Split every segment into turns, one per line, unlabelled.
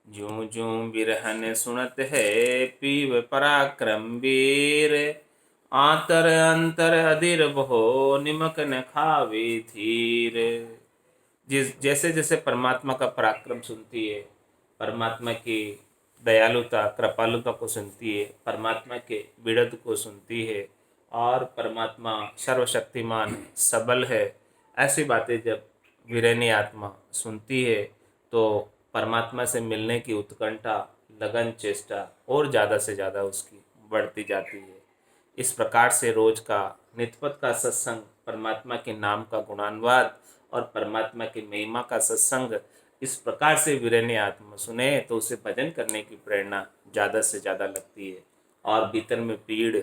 ज्यों ज्यों बिरहन सुनत है पीव पराक्रम वीर। आंतर अंतर अधीर बहो निमक न खावे धीर। जिस जैसे जैसे परमात्मा का पराक्रम सुनती है, परमात्मा की दयालुता कृपालुता को सुनती है, परमात्मा के बिड़द को सुनती है और परमात्मा सर्वशक्तिमान सबल है, ऐसी बातें जब विरहनी आत्मा सुनती है तो परमात्मा से मिलने की उत्कंठा, लगन, चेष्टा और ज़्यादा से ज़्यादा उसकी बढ़ती जाती है। इस प्रकार से रोज का नित्यपत का सत्संग, परमात्मा के नाम का गुणानुवाद और परमात्मा की महिमा का सत्संग इस प्रकार से विरहनी आत्मा सुने तो उसे भजन करने की प्रेरणा ज़्यादा से ज़्यादा लगती है और भीतर में पीड़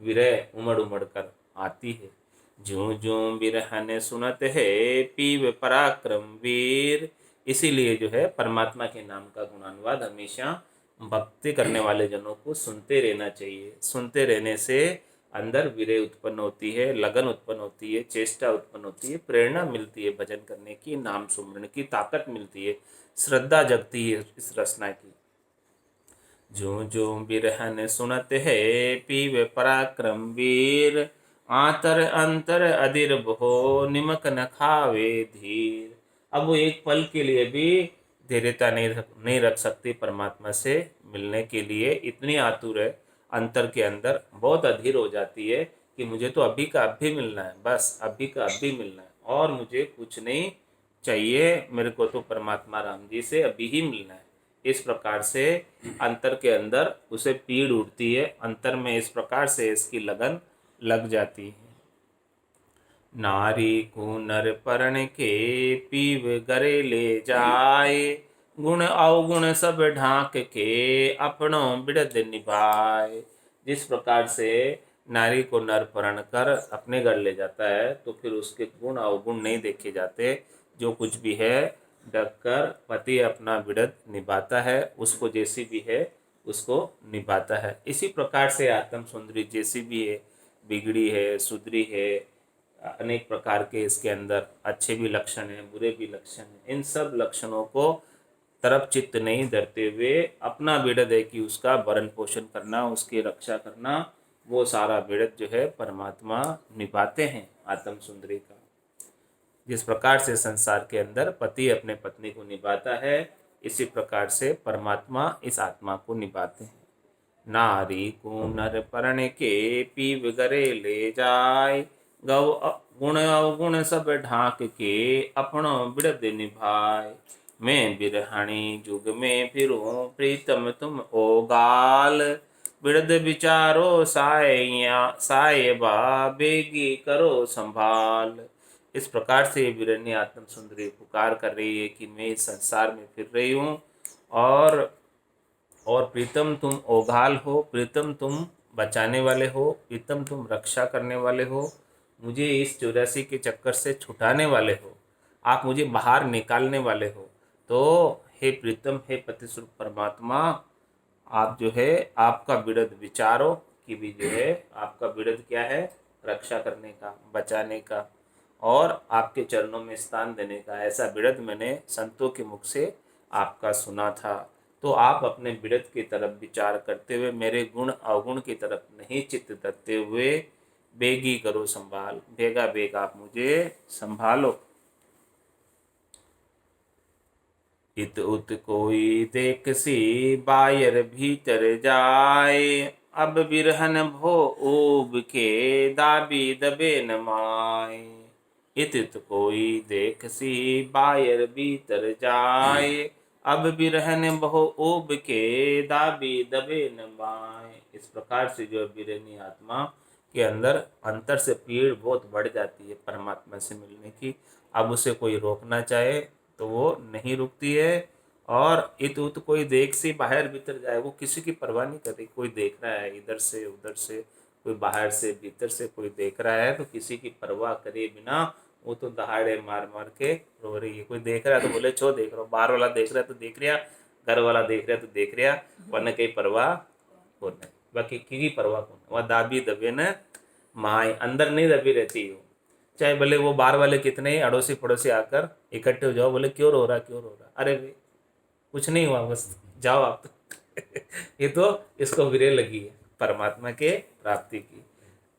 विरह उमड़ उमड़ कर आती है। ज्यों ज्यों बिरहन सुनत है पीव पराक्रम वीर। इसीलिए जो है परमात्मा के नाम का गुणानुवाद हमेशा भक्ति करने वाले जनों को सुनते रहना चाहिए। सुनते रहने से अंदर विरह उत्पन्न होती है, लगन उत्पन्न होती है, चेष्टा उत्पन्न होती है, प्रेरणा मिलती है भजन करने की, नाम सुमरण की ताकत मिलती है, श्रद्धा जगती है इस रचना की। ज्यों ज्यों बिरहन सुनत है पीवे पराक्रम वीर। आंतर अंतर अधीर बहो निमक न खावे धीर। अब वो एक पल के लिए भी धैर्यता नहीं रख सकती परमात्मा से मिलने के लिए, इतनी आतुर है, अंतर के अंदर बहुत अधीर हो जाती है कि मुझे तो अभी का अभी मिलना है, बस अभी का अभी मिलना है और मुझे कुछ नहीं चाहिए, मेरे को तो परमात्मा राम जी से अभी ही मिलना है। इस प्रकार से अंतर के अंदर उसे पीड़ उठती है, अंतर में इस प्रकार से इसकी लगन लग जाती है। नारी को नर परण के पीव गरे ले जाए। गुण अवगुण सब ढांक के अपनों बिड़द निभाए। जिस प्रकार से नारी को नर परण कर अपने घर ले जाता है तो फिर उसके गुण अवगुण नहीं देखे जाते, जो कुछ भी है ढककर पति अपना बिड़द निभाता है, उसको जैसी भी है उसको निभाता है। इसी प्रकार से आत्म सुंदरी जैसी भी है, बिगड़ी है, सुधरी है, अनेक प्रकार के इसके अंदर अच्छे भी लक्षण हैं, बुरे भी लक्षण हैं, इन सब लक्षणों को तरफ चित्त नहीं धरते हुए अपना बिड़द है कि उसका भरण पोषण करना, उसकी रक्षा करना, वो सारा बिड़द जो है परमात्मा निभाते हैं आत्म सुंदरी का। जिस प्रकार से संसार के अंदर पति अपने पत्नी को निभाता है, इसी प्रकार से परमात्मा इस आत्मा को निभाते हैं। नारी को नर परण के पीव गरे ले जाय। गौ गुण अवगुण सब ढाक के अपनो बिड़द निभाय। मैं बिरहणी जुग में फिरूं प्रीतम तुम ओ गाल। बिड़द विचारो सायबा बेगी करो संभाल। इस प्रकार से बिरहनी आत्म सुंदरी पुकार कर रही है कि मैं इस संसार में फिर रही हूँ और प्रीतम तुम ओघाल हो, प्रीतम तुम बचाने वाले हो, प्रीतम तुम रक्षा करने वाले हो, मुझे इस 84 के चक्कर से छुटाने वाले हो, आप मुझे बाहर निकालने वाले हो। तो हे प्रीतम, हे पतिस्वरूप परमात्मा, आप जो है आपका बिड़द विचारो कि भी जो है आपका बिड़द क्या है, रक्षा करने का, बचाने का और आपके चरणों में स्थान देने का। ऐसा बिड़द मैंने संतों के मुख से आपका सुना था। तो आप अपने बिड़द की तरफ विचार करते हुए मेरे गुण अवगुण की तरफ नहीं चित्त धरते हुए बेगी करो संभाल, बेगा बेग आप मुझे संभालो। इत उत कोई देख सी बायर भीतर जाए। अब बिरहन भो ऊब के दाबी दबे न माए। इत उत कोई देख सी बायर भीतर जाए। अब बिरहन बहु ऊब के दाबी दबे न माए। इस प्रकार से जो बिरहनी आत्मा के अंदर अंतर से पीड़ बहुत बढ़ जाती है परमात्मा से मिलने की। अब उसे कोई रोकना चाहे तो वो नहीं रुकती है और इत उत कोई देख सी बाहर भीतर जाए, वो किसी की परवाह नहीं करती। कोई देख रहा है इधर से उधर से, कोई बाहर से भीतर से कोई देख रहा है तो किसी की परवाह करे बिना वो तो दहाड़े मार मार के रो रही है। कोई देख रहा है तो बोले छो देख रहा हो, बाहर वाला देख रहा है तो देख रहा, घर वाला देख रहा है तो देख रहा, वरना कहीं परवाह हो नहीं, बाकी की परवाह कौन, वह दाबी दबे न माए, अंदर नहीं दबी रहती हो। चाहे भले वो बाहर वाले कितने ही अड़ोसी पड़ोसी आकर इकट्ठे हो जाओ, बोले क्यों रो रहा क्यों रो रहा, अरे भाई कुछ नहीं हुआ, बस जाओ आप तो ये तो इसको विरह लगी है परमात्मा के प्राप्ति की।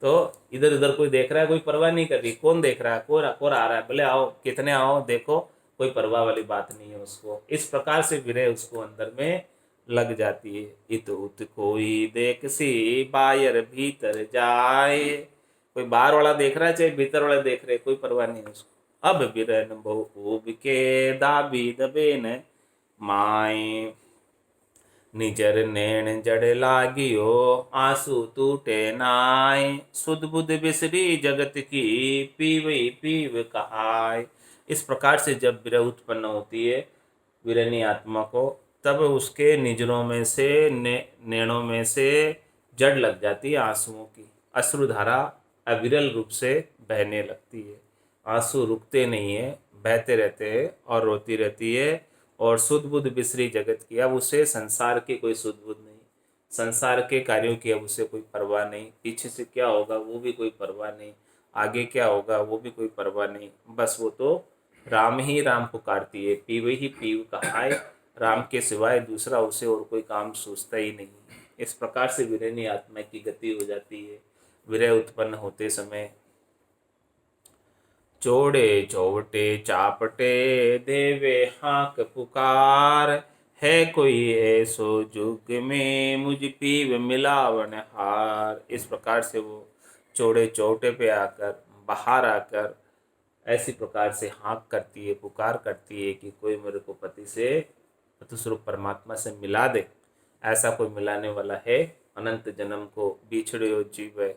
तो इधर उधर कोई देख रहा है, कोई परवाह नहीं कर रही, कौन देख रहा है, कौन आ रहा है, भले आओ, कितने आओ, देखो, कोई परवाह वाली बात नहीं है उसको। इस प्रकार से विरह उसको अंदर में लग जाती है। इत उत कोई देख सी बायर भीतर जाए, कोई बाहर वाला देख रहा है चाहे भीतर वाला देख रहे, कोई परवाह नहीं है उसको। अब बिरन बहु ऊब के दाबी दबेन माए, निजर नैन जड़ लागियो आंसू टूटे नाय, सुध बुध बिसरी जगत की पीवई पीव कहाय। इस प्रकार से जब विरह उत्पन्न होती है विरहनी आत्मा को, तब उसके निजरों में से नैनों में से जड़ लग जाती है आंसुओं की। अश्रुधारा अविरल रूप से बहने लगती है। आंसू रुकते नहीं है, बहते रहते हैं और रोती रहती है। और सुध बुध बिसरी जगत की, अब उसे संसार की कोई सुध बुध नहीं, संसार के कार्यों की अब उसे कोई परवाह नहीं, पीछे से क्या होगा वो भी कोई परवाह नहीं, आगे क्या होगा वो भी कोई परवाह नहीं। बस वो तो राम ही राम पुकारती है, पीव ही पीव कहाय, राम के सिवाय दूसरा उसे और कोई काम सोचता ही नहीं। इस प्रकार से विरहनी आत्मा की गति हो जाती है विरह उत्पन्न होते समय। चौड़े चौवटे चापटे देवे हाक पुकार, है कोई ऐसो जुग में मुझ पीव मिलावन हार। इस प्रकार से वो चौड़े चौटे पे आकर, बाहर आकर ऐसी प्रकार से हाँक करती है, पुकार करती है कि कोई मेरे को पति से, पति स्वरूप परमात्मा से मिला दे। ऐसा कोई मिलाने वाला है? अनंत जन्म को बिछड़े हो जीव है,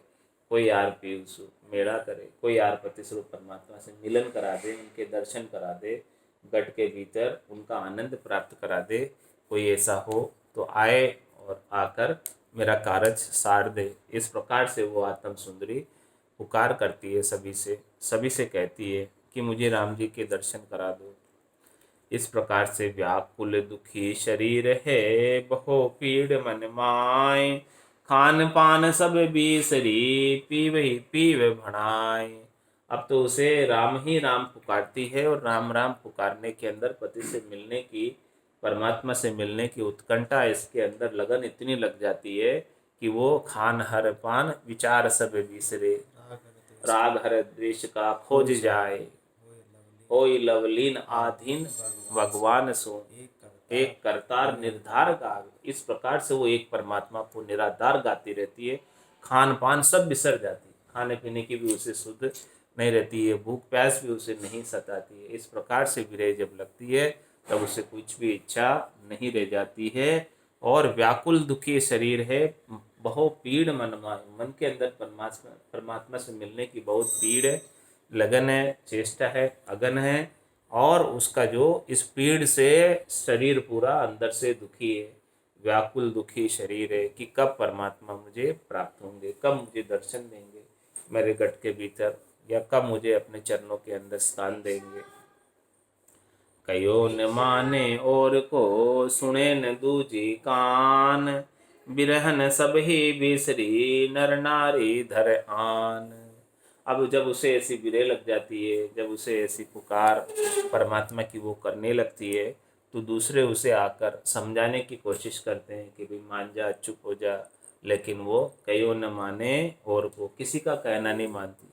कोई यार पीयूसु मेला करे, कोई यार पति स्वरूप परमात्मा से मिलन करा दे, उनके दर्शन करा दे, गट के भीतर उनका आनंद प्राप्त करा दे। कोई ऐसा हो तो आए और आकर मेरा कारज सार दे। इस प्रकार से वो आत्म सुंदरी पुकार करती है सभी से कहती है कि मुझे राम जी के दर्शन करा दो। इस प्रकार से व्याकुल दुखी शरीर है, बहु पीड़ मन माय, खान पान सब बीसरी पीव ही पीव भणाय। अब तो उसे राम ही राम पुकारती है और राम राम पुकारने के अंदर पति से मिलने की, परमात्मा से मिलने की उत्कंठा इसके अंदर लगन इतनी लग जाती है कि वो खान हर पान विचार सब बिसरे, राग हर द्वेष का खोज जाए, होई लवलीन आधीन भगवान सो, एक करतार निर्धार गावे। इस प्रकार से वो एक परमात्मा को निराधार गाती रहती है। खान पान सब बिसर जाती है, खाने पीने की भी उसे शुद्ध नहीं रहती है, भूख प्यास भी उसे नहीं सताती है। इस प्रकार से विरह जब लगती है तब उसे कुछ भी इच्छा नहीं रह जाती है। और व्याकुल दुखी शरीर है, बहु पीड़ मनमाय, मन के अंदर परमात्मा से मिलने की बहुत पीड़ है, लगन है, चेष्टा है, अगन है। और उसका जो इस पीड़ से शरीर पूरा अंदर से दुखी है, व्याकुल दुखी शरीर है कि कब परमात्मा मुझे प्राप्त होंगे, कब मुझे दर्शन देंगे मेरे गट के भीतर, या कब मुझे अपने चरणों के अंदर स्थान देंगे। कयो न माने और को सुने न दूजी कान, बिरहन सब ही बिसरी नर नारी धर आन। अब जब उसे ऐसी विरह लग जाती है, जब उसे ऐसी पुकार परमात्मा की वो करने लगती है, तो दूसरे उसे आकर समझाने की कोशिश करते हैं कि भाई मान जा, चुप हो जा, लेकिन वो कयो न माने और को किसी का कहना नहीं मानती,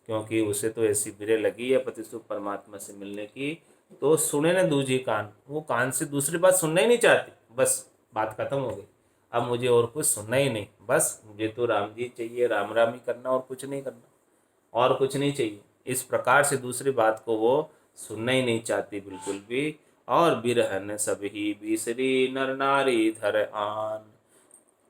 क्योंकि उसे तो ऐसी विरह लगी है पति स्वरूप परमात्मा से मिलने की। तो सुने न दूजी कान, वो कान से दूसरी बात सुनना ही नहीं चाहती, बस बात खत्म हो गई, अब मुझे और कुछ सुनना ही नहीं, बस मुझे तो राम जी चाहिए, राम राम ही करना और कुछ नहीं करना, और कुछ नहीं चाहिए। इस प्रकार से दूसरी बात को वो सुनना ही नहीं चाहती बिल्कुल भी। और बिरहन सभी बिसरी नर नारी धर आन,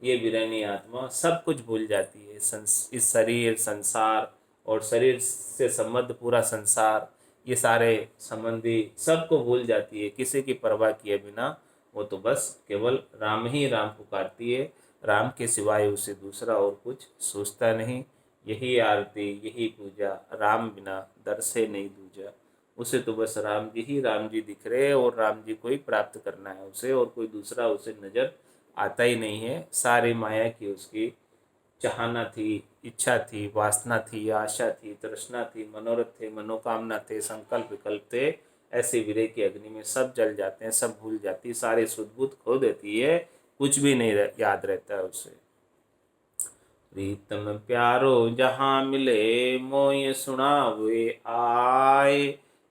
ये बिरहनी आत्मा सब कुछ भूल जाती है। इस शरीर, संसार और शरीर से संबद्ध पूरा संसार, ये सारे संबंधी सबको भूल जाती है, किसी की परवाह किए बिना वो तो बस केवल राम ही राम पुकारती है। राम के सिवाय उसे दूसरा और कुछ सोचता नहीं। यही आरती, यही पूजा, राम बिना दर से नहीं दूजा। उसे तो बस राम जी दिख रहे हैं और राम जी को ही प्राप्त करना है उसे, और कोई दूसरा उसे नज़र आता ही नहीं है। सारी माया की उसकी चाहना थी, इच्छा थी, वासना थी, आशा थी, तृष्णा थी, मनोरथ थे, मनोकामना थे, संकल्प विकल्प थे, ऐसे विरह की अग्नि में सब जल जाते हैं, सब भूल जाती है, सारे सुध-बुध खो देती है, कुछ भी नहीं याद रहता है उसे। प्रीतम प्यारो जहाँ मिले मोय सुनावे आए,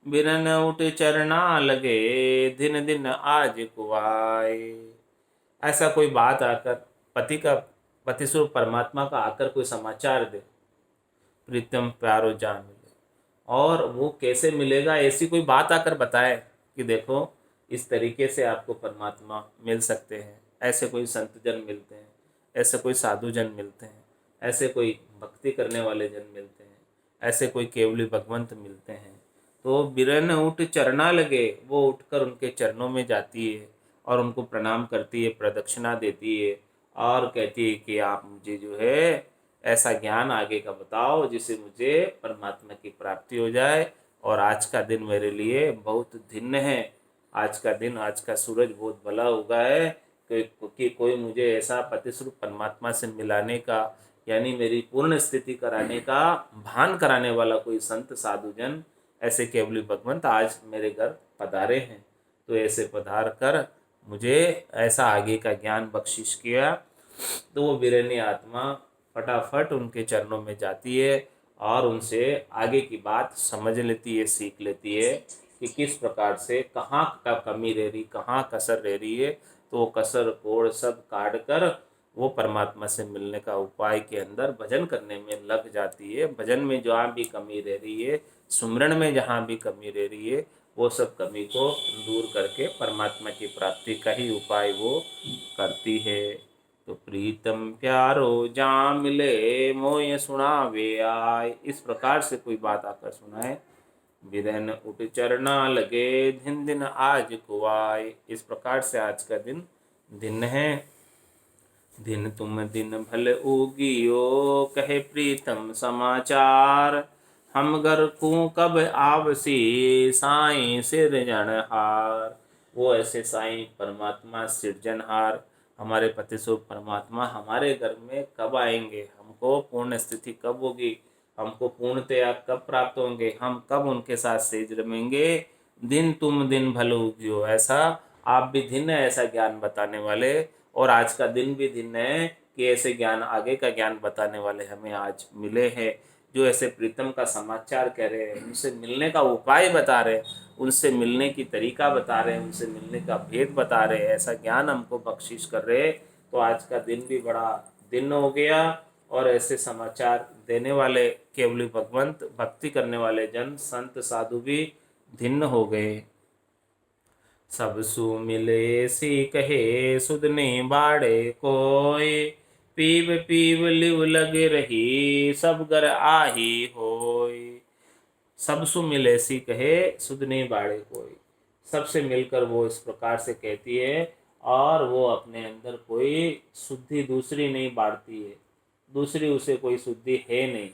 बिरन उठ चरना लगे दिन दिन आज कुआए। ऐसा कोई बात आकर पति स्वरूप परमात्मा का आकर कोई समाचार दे, प्रीतम प्यारो जहाँ मिले, और वो कैसे मिलेगा, ऐसी कोई बात आकर बताए कि देखो इस तरीके से आपको परमात्मा मिल सकते हैं, ऐसे कोई संत जन मिलते हैं, ऐसे कोई साधु जन मिलते हैं, ऐसे कोई भक्ति करने वाले जन मिलते हैं, ऐसे कोई केवली भगवंत मिलते हैं। तो बिरन उठ चरना लगे, वो उठकर उनके चरणों में जाती है और उनको प्रणाम करती है, प्रदक्षिणा देती है और कहती है कि आप मुझे जो है ऐसा ज्ञान आगे का बताओ जिससे मुझे परमात्मा की प्राप्ति हो जाए। और आज का दिन मेरे लिए बहुत धिन्य है, आज का दिन, आज का सूरज बहुत भला उगा है कि कोई मुझे ऐसा पतिस्वरूप परमात्मा से मिलाने का, यानी मेरी पूर्ण स्थिति कराने का भान कराने वाला कोई संत साधु जन, ऐसे केवली भगवंत आज मेरे घर पधारे हैं। तो ऐसे पधार कर मुझे ऐसा आगे का ज्ञान बख्शिश किया। तो वो बिरनी आत्मा फटाफट उनके चरणों में जाती है और उनसे आगे की बात समझ लेती है, सीख लेती है कि किस प्रकार से कहाँ का कमी रह रही, कहाँ कसर रह रही है। तो वो कसर कोड़ सब काट कर वो परमात्मा से मिलने का उपाय के अंदर भजन करने में लग जाती है। भजन में जहाँ भी कमी रह रही है, सुमरण में जहाँ भी कमी रह रही है, वो सब कमी को दूर करके परमात्मा की प्राप्ति का ही उपाय वो करती है। तो प्रीतम प्यारो जहाँ मिले मोय सुनावे आए, इस प्रकार से कोई बात आकर सुनाए, बिरन उठ चरना लगे दिन दिन आज कुआए। इस प्रकार से आज का दिन है। दिन तुम दिन भल उगियो कहे प्रीतम समाचार, हम घर को कब आवसी साईं सिरजनहार। वो ऐसे साईं परमात्मा सिरजनहार हमारे पति स्वरूप परमात्मा हमारे घर में कब आएंगे, हमको पूर्ण स्थिति कब होगी, हमको पूर्णतया कब प्राप्त होंगे, हम कब उनके साथ सेज रमेंगे। दिन तुम दिन भल उगियो, ऐसा आप भी दिन है ऐसा ज्ञान बताने वाले, और आज का दिन भी दिन है कि ऐसे ज्ञान आगे का ज्ञान बताने वाले हमें आज मिले हैं, जो ऐसे प्रीतम का समाचार कह रहे हैं, उनसे मिलने का उपाय बता रहे हैं, उनसे मिलने की तरीका बता रहे हैं, उनसे मिलने का भेद बता रहे हैं, ऐसा ज्ञान हमको बख्शिश कर रहे हैं। तो आज का दिन भी बड़ा दिन हो गया और ऐसे समाचार देने वाले केवली भगवंत भक्ति करने वाले जन संत साधु भी धिन्न हो गए। सब सु मिले सी कहे सुध ने बाड़े कोय, पीव पीव लिव लग रही सब घर आही होय। सब सु मिले सी कहे सुध ने बाड़े कोय, सबसे मिलकर वो इस प्रकार से कहती है और वो अपने अंदर कोई शुद्धि दूसरी नहीं बांटती है, दूसरी उसे कोई शुद्धि है नहीं,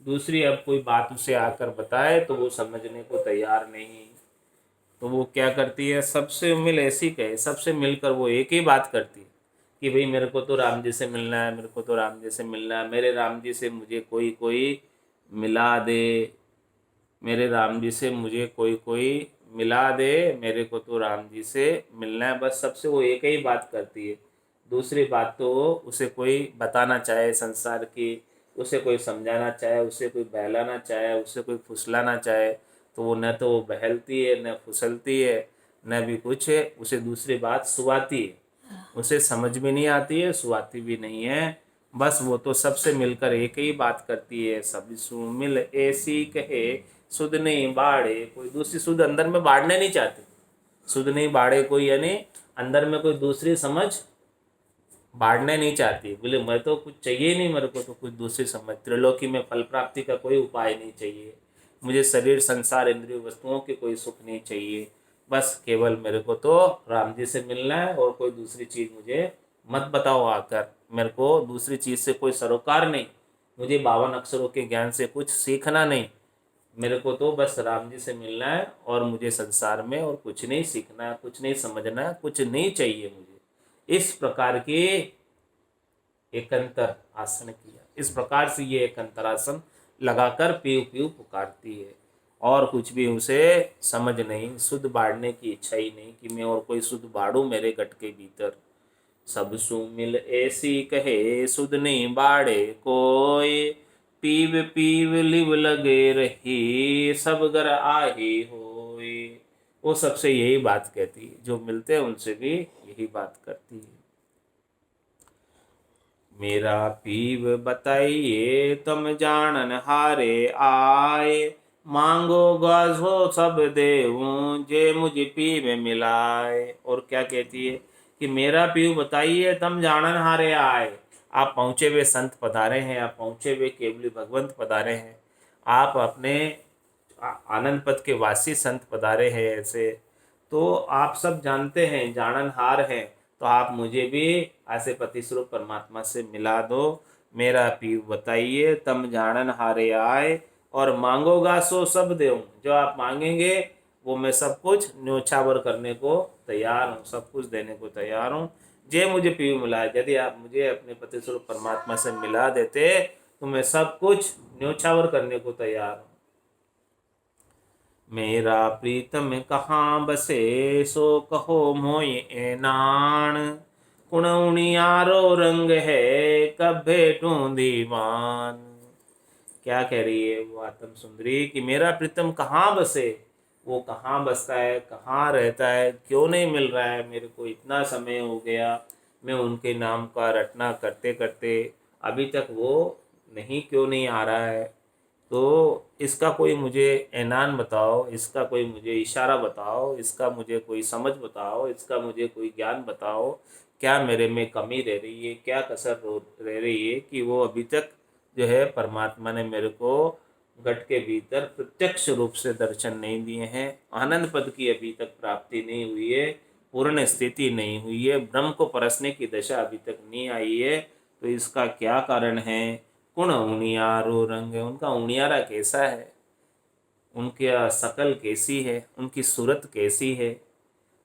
दूसरी अब कोई बात उसे आकर बताए तो वो समझने को तैयार नहीं। तो वो क्या करती है, सबसे मिल ऐसी कहे, सबसे मिलकर वो एक ही बात करती है कि भाई मेरे को तो राम जी से मिलना है, मेरे को तो राम जी से मिलना है, मेरे राम जी से मुझे कोई कोई मिला दे, मेरे राम जी से मुझे कोई कोई मिला दे, मेरे को तो राम जी से मिलना है। बस सबसे वो एक ही बात करती है, दूसरी बात तो उसे कोई बताना चाहे संसार की, उसे कोई समझाना चाहे, उसे कोई बहलाना चाहे, उसे कोई फुसलाना चाहे, तो वो न तो वो बहलती है, न फुसलती है, न भी कुछ है, उसे दूसरी बात सुवाती है, उसे समझ में नहीं आती है, सुवाती भी नहीं है। बस वो तो सबसे मिलकर एक ही बात करती है, सब सु मिल ऐसी कहे सुध नहीं बाड़े कोई, दूसरी सुध अंदर में बाढ़ने नहीं चाहती, सुध नहीं बाड़े कोई, यानी अंदर में कोई दूसरी समझ बाढ़ने नहीं चाहती। बोले मैं तो कुछ चाहिए नहीं, मेरे को तो कुछ दूसरी समझ, त्रिलोकी में फल प्राप्ति का कोई उपाय नहीं चाहिए, मुझे शरीर संसार इंद्रिय वस्तुओं के कोई सुख नहीं चाहिए, बस केवल मेरे को तो राम जी से मिलना है और कोई दूसरी चीज़ मुझे मत बताओ आकर, मेरे को दूसरी चीज़ से कोई सरोकार नहीं, मुझे 52 अक्षरों के ज्ञान से कुछ सीखना नहीं, मेरे को तो बस राम जी से मिलना है और मुझे संसार में और कुछ नहीं सीखना है, कुछ नहीं समझना है, कुछ नहीं चाहिए मुझे। इस प्रकार के एकांतर आसन किया, इस प्रकार से ये एकांतर आसन लगाकर पीव पीव पुकारती है। और कुछ भी उसे समझ नहीं, सुध बाढ़ने की इच्छा ही नहीं कि मैं और कोई सुध बाढ़ूं मेरे गट के भीतर। सब सु मिल ऐसी कहे सुध नहीं बाढ़े कोई, पीव पीव लिव लगे रही सब घर आही होई। वो सबसे यही बात कहती है, जो मिलते हैं उनसे भी यही बात करती है। मेरा पीव बताइए तम जानन हारे आए, मांगो गाजो सब देऊं जे मुझे पीव मिलाए। और क्या कहती है कि मेरा पीव बताइए तम जानन हारे आए। आप पहुँचे हुए संत पधारे हैं, आप पहुँचे हुए केवली भगवंत पधारे हैं, आप अपने आनंद पद के वासी संत पधारे हैं ऐसे। तो आप सब जानते हैं, जाननहार हैं, तो आप मुझे भी ऐसे पति स्वरूप परमात्मा से मिला दो। मेरा पीव बताइए तम जानन हारे आए, और मांगोगा सो सब देऊं। जो आप मांगेंगे वो मैं सब कुछ न्योछावर करने को तैयार हूँ, सब कुछ देने को तैयार हूँ। जे मुझे पीव मिलाए, यदि आप मुझे अपने पति स्वरूप परमात्मा से मिला देते तो मैं सब कुछ न्योछावर करने को तैयार हूँ। मेरा प्रीतम कहाँ बसे सो कहो मोय नाण, कुणउनियारो रंग है कब भेटूं दीवान। क्या कह रही है वो आत्म सुंदरी कि मेरा प्रीतम कहाँ बसे, वो कहाँ बसता है, कहाँ रहता है, क्यों नहीं मिल रहा है मेरे को, इतना समय हो गया मैं उनके नाम का रटना करते करते, अभी तक वो नहीं क्यों नहीं आ रहा है। तो इसका कोई मुझे ऐलान बताओ, इसका कोई मुझे इशारा बताओ, इसका मुझे कोई समझ बताओ, इसका मुझे कोई ज्ञान बताओ। क्या मेरे में कमी रह रही है, क्या कसर रह रही है कि वो अभी तक जो है परमात्मा ने मेरे को घट के भीतर प्रत्यक्ष रूप से दर्शन नहीं दिए हैं, आनंद पद की अभी तक प्राप्ति नहीं हुई है, पूर्ण स्थिति नहीं हुई है, ब्रह्म को परसने की दशा अभी तक नहीं आई है। तो इसका क्या कारण है? कुण उनियारो रंग है, उनका उनियारा कैसा है, उनका शकल कैसी है, उनकी सूरत कैसी है,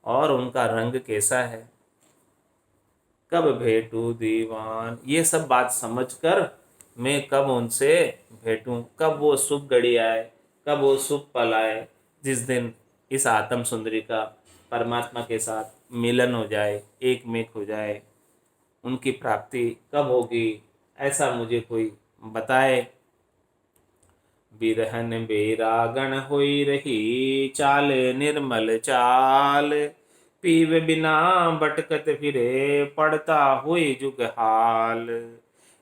और उनका रंग कैसा है। कब भेटू दीवान, ये सब बात समझकर मैं कब उनसे भेटूं, कब वो शुभ घड़ी आए, कब वो शुभ पल आए, जिस दिन इस आत्म सुंदरी का परमात्मा के साथ मिलन हो जाए, एक मेक हो जाए, उनकी प्राप्ति कब होगी, ऐसा मुझे कोई बताए। बिरहन बेरागण होई रही चाल निर्मल चाल, पीव बिना भटकत फिरे पड़ता हुई जुग हाल।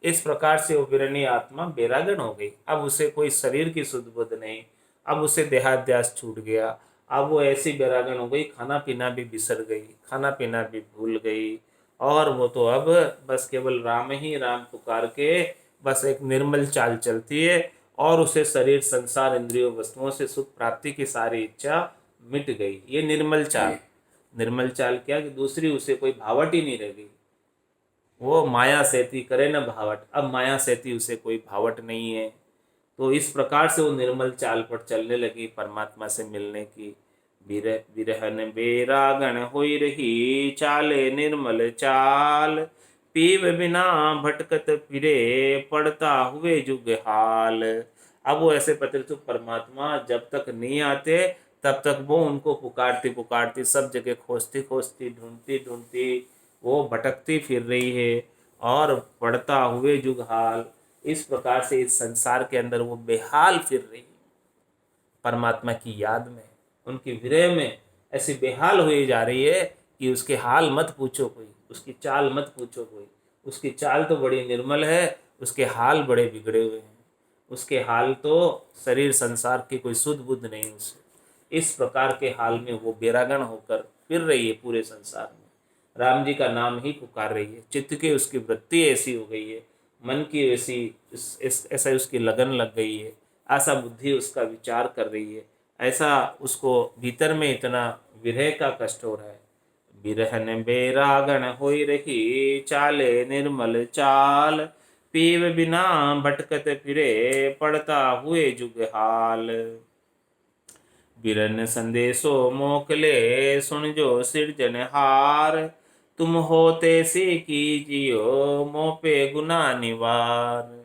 इस प्रकार से वो बिरनी आत्मा बेरागण हो गई, अब उसे कोई शरीर की सुध बुध नहीं, अब उसे देहाध्यास छूट गया, अब वो ऐसी बेरागण हो गई, खाना पीना भी बिसर गई, खाना पीना भी भूल गई, और वो तो अब बस केवल राम ही राम पुकार के बस एक निर्मल चाल चलती है, और उसे शरीर संसार इंद्रियों वस्तुओं से सुख प्राप्ति की सारी इच्छा मिट गई। ये निर्मल चाल, निर्मल चाल क्या कि दूसरी उसे कोई भावट ही नहीं रह गई। वो माया सेती करे न भावट, अब माया सेती उसे कोई भावट नहीं है। तो इस प्रकार से वो निर्मल चाल पर चलने लगी परमात्मा से मिलने की। बिरहन बेरागण होई रही चाले निर्मल चाल, पीव बिना भटकत फिरे पड़ता हुए जुग हाल। अब वो ऐसे पतित परमात्मा जब तक नहीं आते तब तक वो उनको पुकारती पुकारती सब जगह खोजती खोजती ढूंढती ढूंढती वो भटकती फिर रही है, और पड़ता हुए जुग हाल, इस प्रकार से इस संसार के अंदर वो बेहाल फिर रही है परमात्मा की याद में, उनकी विरह में ऐसी बेहाल हुई जा रही है कि उसके हाल मत पूछो कोई, उसकी चाल मत पूछो कोई। उसकी चाल तो बड़ी निर्मल है, उसके हाल बड़े बिगड़े हुए हैं, उसके हाल तो शरीर संसार की कोई सुध बुध नहीं उसे। इस प्रकार के हाल में वो बेरागण होकर फिर रही है पूरे संसार में, राम जी का नाम ही पुकार रही है, चित्त की उसकी वृत्ति ऐसी हो गई है, मन की ऐसी ऐसा उसकी लगन लग गई है, ऐसा बुद्धि उसका विचार कर रही है, ऐसा उसको भीतर में इतना विरह का कष्ट हो रहा है। बिरहन बेरागण होई रही चाले निर्मल चाल, पीव बिना भटकत फिरे पड़ता हुए जुग हाल। बिरन संदेशो मोकले सुन जो सिरजनहार, तुम होते सी कीजियो मोह पे गुनाह निवार।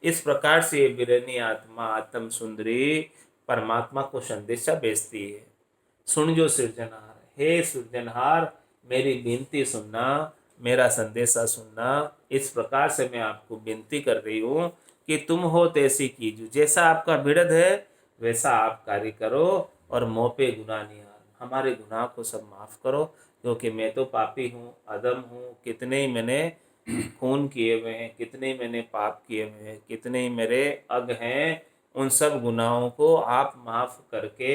इस प्रकार से बिरनी आत्मा आत्म सुंदरी परमात्मा को संदेशा भेजती है। सुन जो सृजनहार, हे सृजनहार मेरी विनती सुनना, मेरा संदेशा सुनना। इस प्रकार से मैं आपको विनती कर रही हूँ कि तुम हो तैसी कीजो, जैसा आपका बिरध है वैसा आप कार्य करो और मोह पे गुनाह निहार, हमारे गुनाह को सब माफ़ करो, क्योंकि मैं तो पापी हूँ, अदम हूँ। कितने ही मैंने खून किए हुए हैं, कितने ही मैंने पाप किए हुए हैं, कितने ही मेरे अग हैं। उन सब गुनाहों को आप माफ़ करके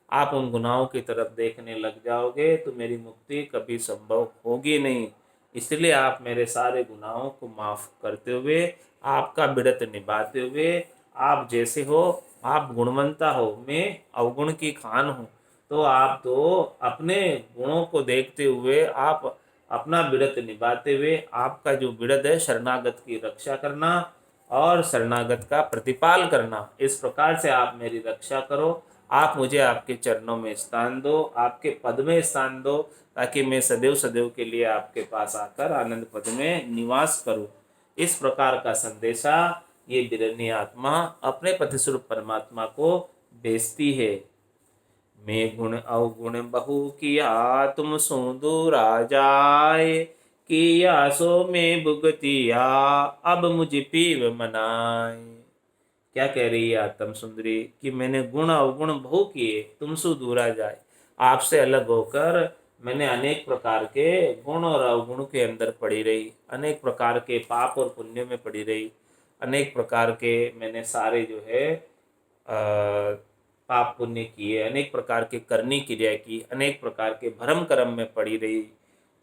आप उन गुनाहों की तरफ देखने लग जाओगे तो मेरी मुक्ति कभी संभव होगी नहीं। इसलिए आप मेरे सारे गुनाहों को माफ़ करते हुए, आपका बिरत निभाते हुए, आप जैसे हो, आप गुणवंता हो, मैं अवगुण की खान हूँ, तो आप तो अपने गुणों को देखते हुए आप अपना बिरत निभाते हुए, आपका जो बिरत है शरणागत की रक्षा करना और शरणागत का प्रतिपाल करना, इस प्रकार से आप मेरी रक्षा करो। आप मुझे आपके चरणों में स्थान दो, आपके पद में स्थान दो, ताकि मैं सदैव सदैव के लिए आपके पास आकर आनंद पद में निवास करूं। इस प्रकार का संदेशा ये बिरहनी आत्मा अपने पतिस्वरूप परमात्मा को भेजती है। मैं गुण अवगुण बहु किया तुम सो दूरा जाए, किया सो मैं भुगतिया अब मुझ पीव मनाए। क्या कह रही है आत्म सुंदरी कि मैंने गुण अवगुण बहु किए तुम सो दूरा जाए, आपसे अलग होकर मैंने अनेक प्रकार के गुण और अवगुण के अंदर पड़ी रही, अनेक प्रकार के पाप और पुण्य में पड़ी रही, अनेक प्रकार के मैंने सारे जो है पाप पुण्य किए, अनेक प्रकार के करनी क्रिया की, अनेक प्रकार के भरम कर्म में पड़ी रही।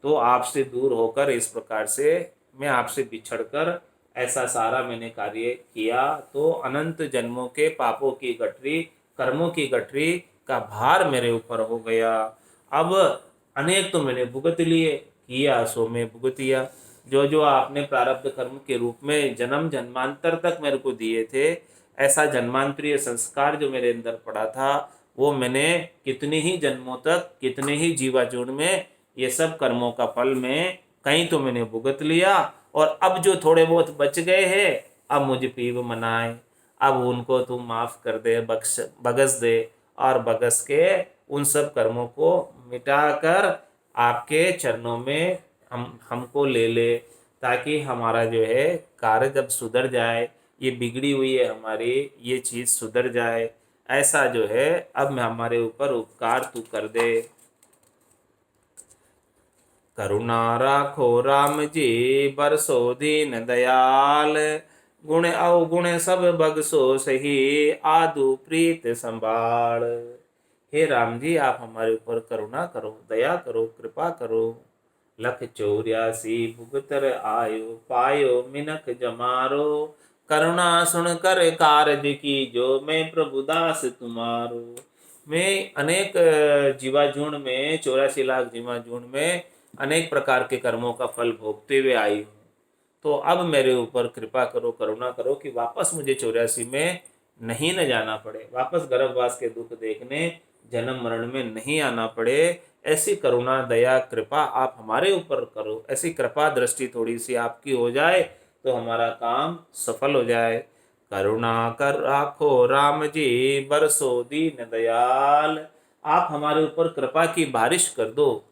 तो आपसे दूर होकर इस प्रकार से मैं आपसे बिछड़कर ऐसा सारा मैंने कार्य किया, तो अनंत जन्मों के पापों की गठरी, कर्मों की गठरी का भार मेरे ऊपर हो गया। अब अनेक तो मैंने भुगत लिए, किया सो मैं भुगतिया। जो जो आपने प्रारब्ध कर्म के रूप में जन्म जन्मांतर तक मेरे को दिए थे, ऐसा जन्मांतरीय संस्कार जो मेरे अंदर पड़ा था, वो मैंने कितने ही जन्मों तक, कितने ही जीवाजून में ये सब कर्मों का फल में कहीं तो मैंने भुगत लिया। और अब जो थोड़े बहुत बच गए हैं, अब मुझे पीव मनाए, अब उनको तू माफ़ कर दे, बख्श बगस दे, और बगस के उन सब कर्मों को मिटाकर आपके चरणों में हमको ले ले, ताकि हमारा जो है कार्य जब सुधर जाए, ये बिगड़ी हुई है हमारी ये चीज़ सुधर जाए, ऐसा जो है अब हमारे ऊपर उपकार तू कर दे। करुणा राखो राम जी बरसो दीन दयाल, गुण अवगुण सब बगसो सही आदु प्रीत संभाल। हे राम जी आप हमारे ऊपर करुणा करो, दया करो, कृपा करो। लख 84 भुगतर आयो, पायो मिनख जमारो, करुणा सुन कर कारज की जो मैं प्रभुदास तुम्हारो। मैं अनेक जीवाजूण में, 84 लाख जीवाजूण में अनेक प्रकार के कर्मों का फल भोगते हुए आई हूँ। तो अब मेरे ऊपर कृपा करो, करुणा करो कि वापस मुझे 84 में नहीं न जाना पड़े, वापस गर्भवास के दुख देखने जन्म मरण में नहीं आना पड़े। ऐसी करुणा दया कृपा आप हमारे ऊपर करो, ऐसी कृपा दृष्टि थोड़ी सी आपकी हो जाए तो हमारा काम सफल हो जाए। करुणा कर राखो राम जी बरसो दीन दयाल। आप हमारे ऊपर कृपा की बारिश कर दो,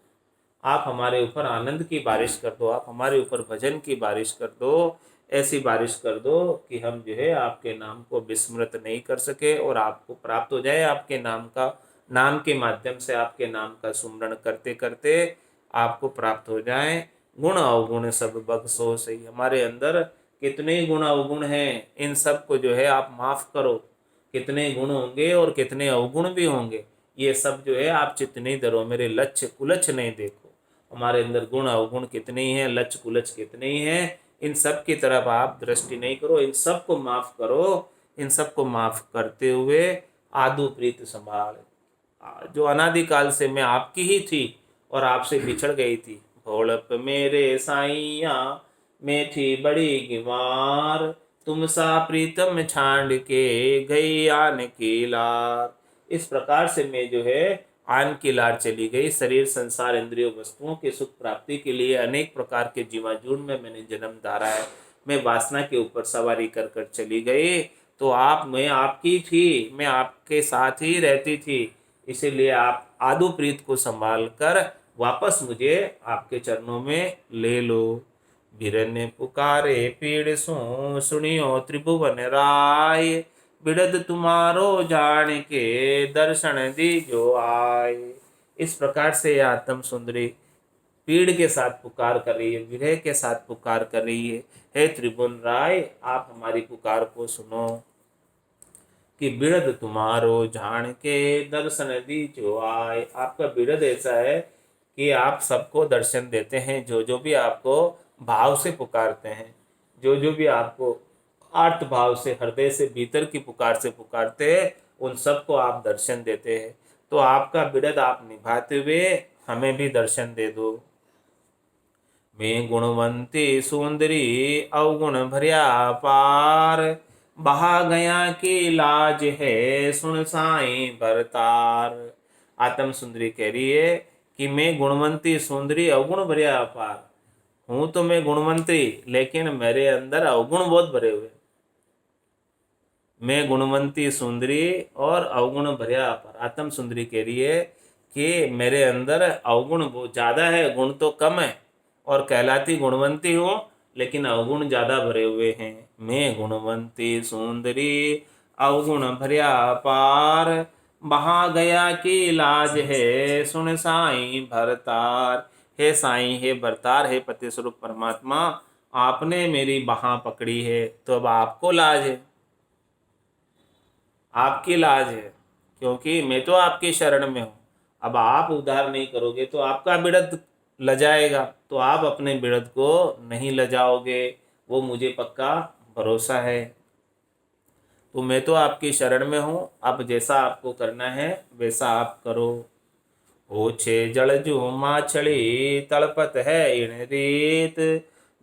आप हमारे ऊपर आनंद की बारिश कर दो, आप हमारे ऊपर भजन की बारिश कर दो। ऐसी बारिश कर दो कि हम जो है आपके नाम को विस्मृत नहीं कर सके और आपको प्राप्त हो जाए, आपके नाम का, नाम के माध्यम से आपके नाम का सुमरण करते करते आपको प्राप्त हो जाए। गुण अवगुण सब बख्शो सही, हमारे अंदर कितने गुण अवगुण हैं इन सब को जो है आप माफ़ करो। कितने गुण होंगे और कितने अवगुण भी होंगे, ये सब जो है आप चित्त नहीं धरो, मेरे लक्ष्य कुलच्छ नहीं देखो। हमारे अंदर गुण अवगुण कितने ही हैं, लच कुलच कितने ही हैं, इन सब की तरफ आप दृष्टि नहीं करो, इन सब को माफ़ करो। इन सब को माफ़ करते हुए आदु प्रीत संभाल। जो अनादिकाल से मैं आपकी ही थी और आपसे बिछड़ गई थी, भोलप मेरे साइया मैं थी बड़ी गिवार, तुम सा प्रीतम छांड के गई आन की लार। इस प्रकार से मैं जो है आन की लार चली गई। शरीर संसार इंद्रियों वस्तुओं के सुख प्राप्ति के लिए अनेक प्रकार के जीवाजून में मैंने जन्म धारा है, मैं वासना के ऊपर सवारी कर कर चली गई। तो आप मैं आपकी थी, मैं आपके साथ ही रहती थी, इसीलिए आप आदु प्रीत को संभाल कर वापस मुझे आपके चरणों में ले लो। बीरन ने पुकारे पीड़ सो, सुनियो त्रिभुवन राय, बिड़द तुम्हारो जान के, दर्शन दीजो आए। इस प्रकार से यह आत्म सुंदरी पीड़ के साथ पुकार कर रही है, विरह के साथ पुकार कर रही है। हे त्रिभुवन राय, आप हमारी पुकार को सुनो कि बिड़द तुम्हारो जान के, दर्शन दीजो आए। आपका बिड़द ऐसा है कि आप सबको दर्शन देते हैं, जो जो भी आपको भाव से पुकारते हैं, जो जो भी आपको आर्त भाव से, हृदय से, भीतर की पुकार से पुकारते हैं, उन सबको आप दर्शन देते हैं। तो आपका बिड़द आप निभाते हुए हमें भी दर्शन दे दो। मैं गुणवंती सुंदरी अवगुण भर्या पार, बहा गया की लाज है, सुन साईं भरतार। आत्म सुंदरी कह रही है कि मैं गुणवंती सुंदरी अवगुण भर्या पार हूँ, तो मैं गुणवंती, लेकिन मेरे अंदर अवगुण बहुत भरे हुए। मैं गुणवंती सुंदरी और अवगुण भर्या पार। आत्म सुंदरी कह रही है कि मेरे अंदर अवगुण बहुत ज़्यादा है, गुण तो कम है, और कहलाती गुणवंती हूँ, लेकिन अवगुण ज़्यादा भरे हुए हैं। मैं गुणवंती सुंदरी अवगुण भर्या पार, बहा गया की लाज है, सुन साईं भरतार। हे साईं, हे भरतार, हे पति स्वरूप परमात्मा, आपने मेरी बाह पकड़ी है, तो अब आपको लाज है, आपकी लाज है, क्योंकि मैं तो आपकी शरण में हूँ। अब आप उद्धार नहीं करोगे तो आपका बिड़द लजाएगा, तो आप अपने बिड़द को नहीं लजाओगे, वो मुझे पक्का भरोसा है। तो मैं तो आपकी शरण में हूँ, अब जैसा आपको करना है वैसा आप करो। ओछे जलजू माछड़ी तड़पत है इन रीत,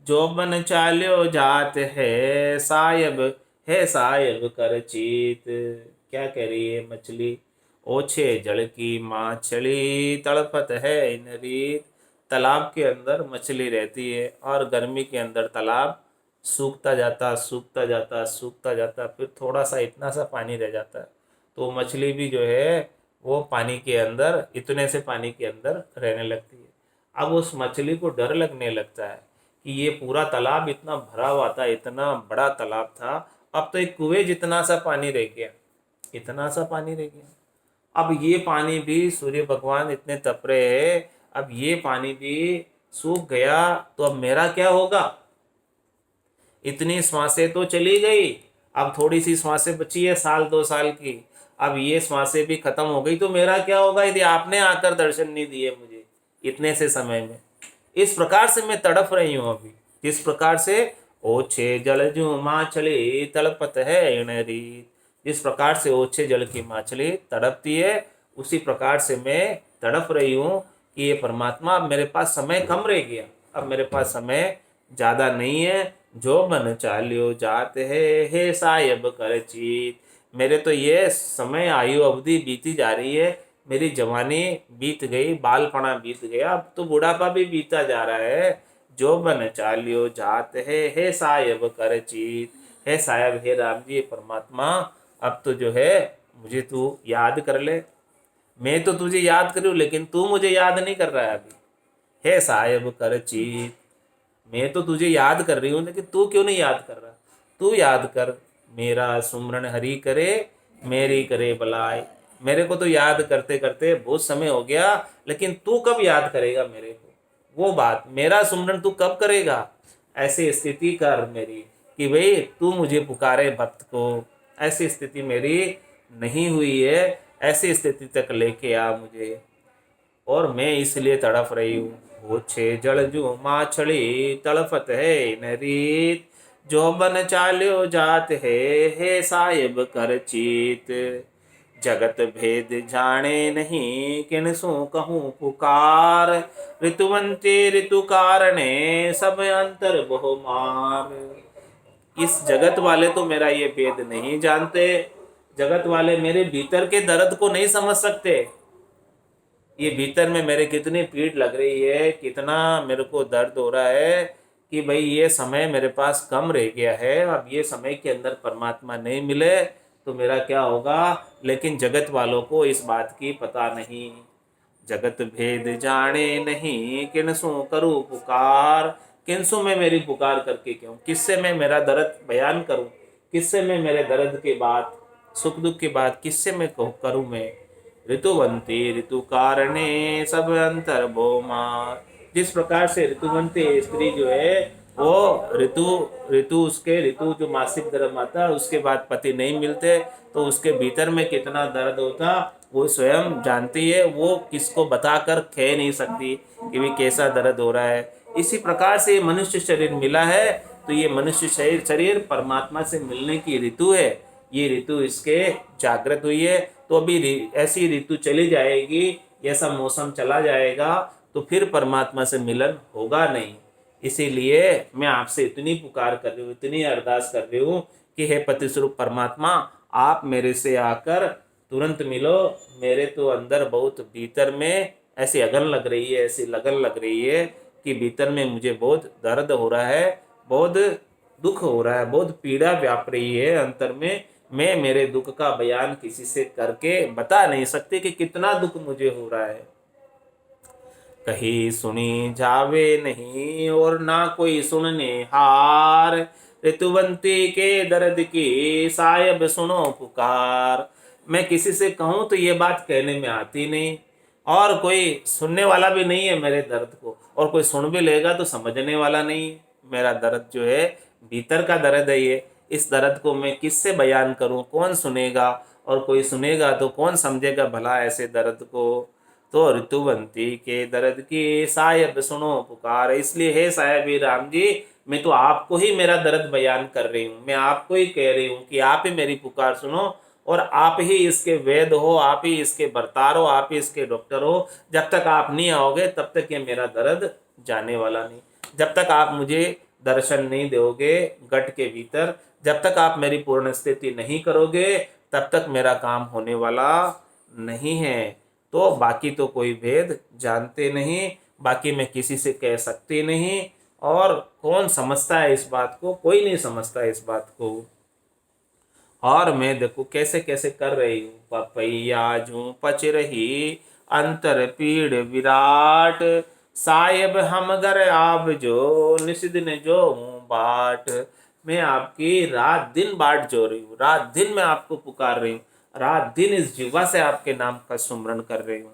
जो बन चाल्यो जात है सायब, है सायब कर चीत। क्या कह रही है मछली? ओछे जल की माछली तड़पत है इन रीत। तालाब के अंदर मछली रहती है और गर्मी के अंदर तालाब सूखता जाता, सूखता जाता, सूखता जाता, फिर थोड़ा सा इतना सा पानी रह जाता है, तो मछली भी जो है वो पानी के अंदर, इतने से पानी के अंदर रहने लगती है। अब उस मछली को डर लगने लगता है कि ये पूरा तालाब इतना भरा हुआ था, इतना बड़ा तालाब था, अब तो एक कुएं जितना सा पानी रह गया, इतना सा पानी रह गया। अब ये पानी भी, सूर्य भगवान इतने तप रहे हैं, अब ये पानी भी सूख गया तो अब मेरा क्या होगा? इतनी श्वासें तो चली गई, अब थोड़ी सी श्वासें बची है, साल 2 साल की, अब ये श्वासें भी खत्म हो गई, तो मेरा क्या होगा यदि आपने आकर दर्शन नहीं दिए मुझे इतने से समय में? इस प्रकार से मैं तड़प रही हूँ अभी, जिस प्रकार से ओछे जलजू माछली तड़पत है इणरी, जिस प्रकार से ओछे जल की मछली तड़पती है, उसी प्रकार से मैं तड़प रही हूँ कि ये परमात्मा, अब मेरे पास समय कम रह गया, अब मेरे पास समय ज़्यादा नहीं है। जो मन चाल्यो जात है, हे सायब कर चीत। मेरे तो ये समय आयु अवधि बीती जा रही है, मेरी जवानी बीत गई, बालपना बीत गया, अब तो बुढ़ापा भी बीता जा रहा है। जो मन चाल्यो जात है, हे सायब कर चीत। हे सायब, हे राम जी, परमात्मा, अब तो जो है मुझे तू याद कर ले। मैं तो तुझे याद करूँ, लेकिन तू मुझे याद नहीं कर रहा है अभी। हे सायब कर चीत, मैं तो तुझे याद कर रही हूँ, लेकिन तू क्यों नहीं याद कर रहा? तू याद कर। मेरा सुमरन हरि करे, मेरी करे भलाई। मेरे को तो याद करते करते बहुत समय हो गया, लेकिन तू कब याद करेगा मेरे को? वो बात, मेरा सुमरन तू कब करेगा? ऐसी स्थिति कर मेरी कि भाई तू मुझे पुकारे भक्त को। ऐसी स्थिति मेरी नहीं हुई है, ऐसी स्थिति तक लेके आ मुझे, और मैं इसलिए तड़प रही हूँ। ओछे जलजू माछली तड़पत है नरीत, जो बन चाल्यो जात है, हे साहिब कर चीत। जगत भेद जाने नहीं, किन सु कहूँ पुकार, ऋतुवंती ऋतु कारणे, सब अंतर बहु मार। इस जगत वाले तो मेरा ये भेद नहीं जानते, जगत वाले मेरे भीतर के दर्द को नहीं समझ सकते। ये भीतर में मेरे कितनी पीड़ लग रही है, कितना मेरे को दर्द हो रहा है, कि भाई ये समय मेरे पास कम रह गया है, अब ये समय के अंदर परमात्मा नहीं मिले तो मेरा क्या होगा। लेकिन जगत वालों को इस बात की पता नहीं। जगत भेद जाने नहीं, किनसु करूँ पुकार। किनसु मैं मेरी पुकार करके क्यों, किससे मैं मेरा दर्द बयान करूं, किससे मैं मेरे दर्द की बात, सुख दुख की बात किससे मैं करूं मैं। ऋतुवंती ऋतु कारणे सब अंतर भोमा। जिस प्रकार से ऋतुवंती स्त्री जो है वो ऋतु ऋतु उसके ऋतु जो मासिक धर्म आता है उसके बाद पति नहीं मिलते तो उसके भीतर में कितना दर्द होता वो स्वयं जानती है। वो किसको बताकर कह नहीं सकती कि भी कैसा दर्द हो रहा है। इसी प्रकार से मनुष्य शरीर मिला है तो ये मनुष्य शरीर परमात्मा से मिलने की ऋतु है। ये ऋतु इसके जागृत हुई है तो अभी ऐसी ऋतु चली जाएगी, ऐसा मौसम चला जाएगा तो फिर परमात्मा से मिलन होगा नहीं। इसीलिए मैं आपसे इतनी पुकार कर रही हूँ, इतनी अरदास कर रही हूँ कि हे पति स्वरूप परमात्मा आप मेरे से आकर तुरंत मिलो। मेरे तो अंदर बहुत भीतर में ऐसी अगन लग रही है, ऐसी लगन लग रही है कि भीतर में मुझे बहुत दर्द हो रहा है, बहुत दुख हो रहा है, बहुत पीड़ा व्याप रही है अंतर में। मैं मेरे दुख का बयान किसी से करके बता नहीं सकती कि कितना दुख मुझे हो रहा है। कहीं सुनी जावे नहीं और ना कोई सुनने हार। ऋतुवंती के दर्द की सायब सुनो पुकार। मैं किसी से कहूँ तो ये बात कहने में आती नहीं और कोई सुनने वाला भी नहीं है मेरे दर्द को, और कोई सुन भी लेगा तो समझने वाला नहीं है। मेरा दर्द जो है भीतर का दर्द है ये, इस दर्द को मैं किससे बयान करूं, कौन सुनेगा, और कोई सुनेगा तो कौन समझेगा भला ऐसे दर्द को। तो ऋतुवंती के दर्द की सायब सुनो पुकार। इसलिए हे सायब राम जी मैं तो आपको ही मेरा दर्द बयान कर रही हूँ, मैं आपको ही कह रही हूँ कि आप ही मेरी पुकार सुनो और आप ही इसके वेद हो, आप ही इसके भरतार हो, आप ही इसके डॉक्टर हो। जब तक आप नहीं आओगे तब तक ये मेरा दर्द जाने वाला नहीं। जब तक आप मुझे दर्शन नहीं दोगे गट के भीतर, जब तक आप मेरी पूर्ण स्थिति नहीं करोगे तब तक मेरा काम होने वाला नहीं है। तो बाकी तो कोई भेद जानते नहीं, बाकी मैं किसी से कह सकती नहीं, और कौन समझता है इस बात को, कोई नहीं समझता इस बात को। और मैं देखो कैसे कैसे कर रही हूँ। पपैया जू पच रही अंतर पीड़ विराट। साहेब हम घर आप जो निषिदिन जो हूँ बाट। मैं आपकी रात दिन बाट जो रही हूँ, रात दिन मैं आपको पुकार रही हूँ, रात दिन इस जीवा से आपके नाम का सुमरण कर रही हूँ।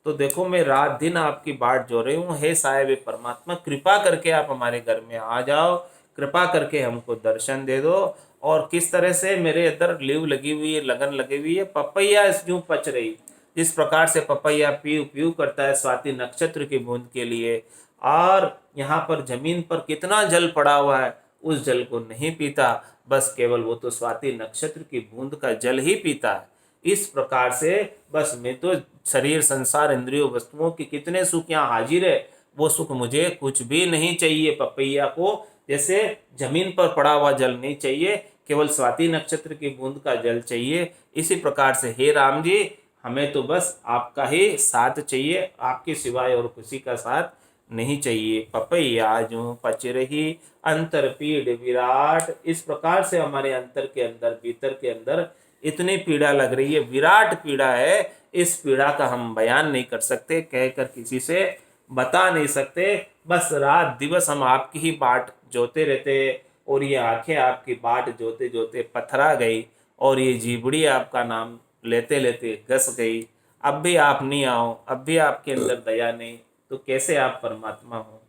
तो देखो मैं रात दिन आपकी बाट जो रही हूँ। हे साहेब परमात्मा कृपा करके आप हमारे घर में आ जाओ, कृपा करके हमको दर्शन दे दो। और किस तरह से मेरे अंदर लीव लगी हुई है, लगन लगी हुई है। पपैया इस यूं पच रही, जिस प्रकार से पपैया पीऊ पीऊ करता है स्वाति नक्षत्र की बूंद के लिए, और यहाँ पर जमीन पर कितना जल पड़ा हुआ है उस जल को नहीं पीता, बस केवल वो तो स्वाति नक्षत्र की बूंद का जल ही पीता है। इस प्रकार से बस मैं तो शरीर संसार इंद्रियों वस्तुओं के कितने सुख यहाँ हाजिर है, वो सुख मुझे कुछ भी नहीं चाहिए। पपैया को जैसे जमीन पर पड़ा हुआ जल नहीं चाहिए, केवल स्वाति नक्षत्र की बूंद का जल चाहिए। इसी प्रकार से हे राम जी हमें तो बस आपका ही साथ चाहिए, आपके सिवाय और किसी का साथ नहीं चाहिए। पपैया जो पच रही अंतर पीड़ विराट। इस प्रकार से हमारे अंतर के अंदर भीतर के अंदर इतनी पीड़ा लग रही है, विराट पीड़ा है। इस पीड़ा का हम बयान नहीं कर सकते, कहकर किसी से बता नहीं सकते। बस रात दिवस हम आपकी ही बाट जोते रहते, और ये आंखें आपकी बाट जोते जोते पथरा गई, और ये जीबड़ी आपका नाम लेते लेते घस गई। अब भी आप नहीं आओ, अब भी आपके अंदर दया नहीं, तो कैसे आप परमात्मा हो।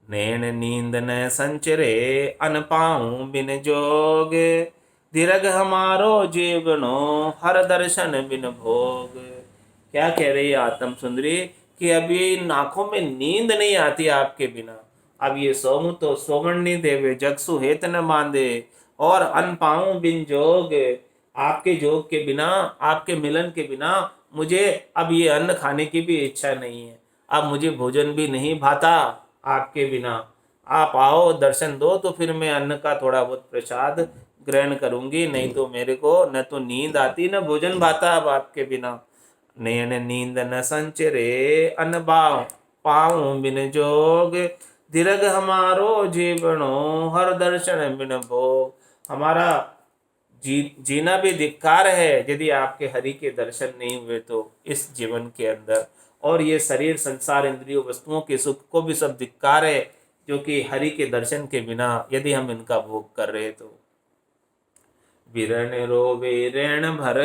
नैन नींद न संचरे अन पाऊं बिन जोग। दीर्घ हमारो जीवनो हर दर्शन बिन भोग। क्या कह रही है आत्म सुंदरी कि अभी आंखों में नींद नहीं आती आपके बिना। अब ये सोमु तो सोमन नहीं देवे जगसु हेत न मांदे, और अन पाऊं बिन जोग। आपके जोग के बिना, आपके मिलन के बिना मुझे अब ये अन्न खाने की भी इच्छा नहीं है। अब मुझे भोजन भी नहीं भाता आपके बिना। आप आओ दर्शन दो तो फिर मैं अन्न का थोड़ा बहुत प्रसाद ग्रहण करूंगी, नहीं तो मेरे को न तो नींद आती न भोजन भाता अब आपके बिना। नयन नींद न संचरे अन पाऊं बिन जोग। दीर्घ हमारो जीवनो हर दर्शन बिन भो। हमारा जीना भी धिक्कार है यदि आपके हरि के दर्शन नहीं हुए तो इस जीवन के अंदर। और ये शरीर संसार इंद्रियों वस्तुओं के सुख को भी सब धिक्कार है, जो कि हरि के दर्शन के बिना यदि हम इनका भोग कर रहे तो। बिरन रोवे ऋण भर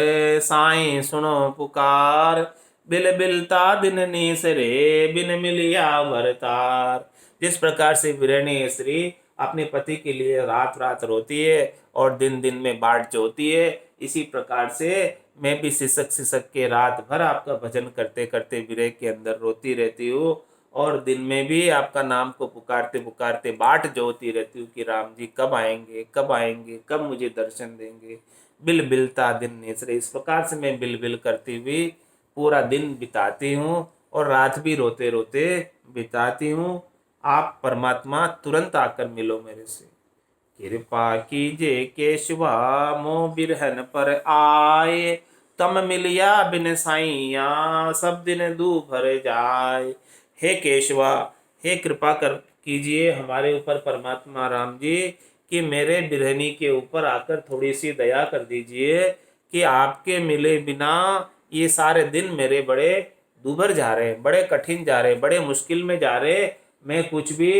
साईं सुनो पुकार, बिल बिलता दिन नीसरे बिन मिलिया भरतार। जिस प्रकार से विरणी स्त्री अपने पति के लिए रात रात रोती है और दिन दिन में बाट जोती है, इसी प्रकार से मैं भी सिसक सिसक के रात भर आपका भजन करते करते विरह के अंदर रोती रहती हूँ, और दिन में भी आपका नाम को पुकारते पुकारते बाट जोती रहती हूँ कि राम जी कब आएंगे, कब आएंगे, कब मुझे दर्शन देंगे। बिल बिलता दिन निसरे, इस प्रकार से मैं बिल बिल करती हुई पूरा दिन बिताती हूँ और रात भी रोते रोते बिताती हूँ। आप परमात्मा तुरंत आकर मिलो मेरे से। कृपा कीजिए केशवा मोह बिरहन पर आए, तम मिलिया बिन साइया सब दिन दूभर जाए। हे केशवा, हे कृपा कर कीजिए हमारे ऊपर परमात्मा राम जी, कि मेरे बिरहनी के ऊपर आकर थोड़ी सी दया कर दीजिए कि आपके मिले बिना ये सारे दिन मेरे बड़े दूभर जा रहे, बड़े कठिन जा रहे, बड़े मुश्किल में जा रहे। मैं कुछ भी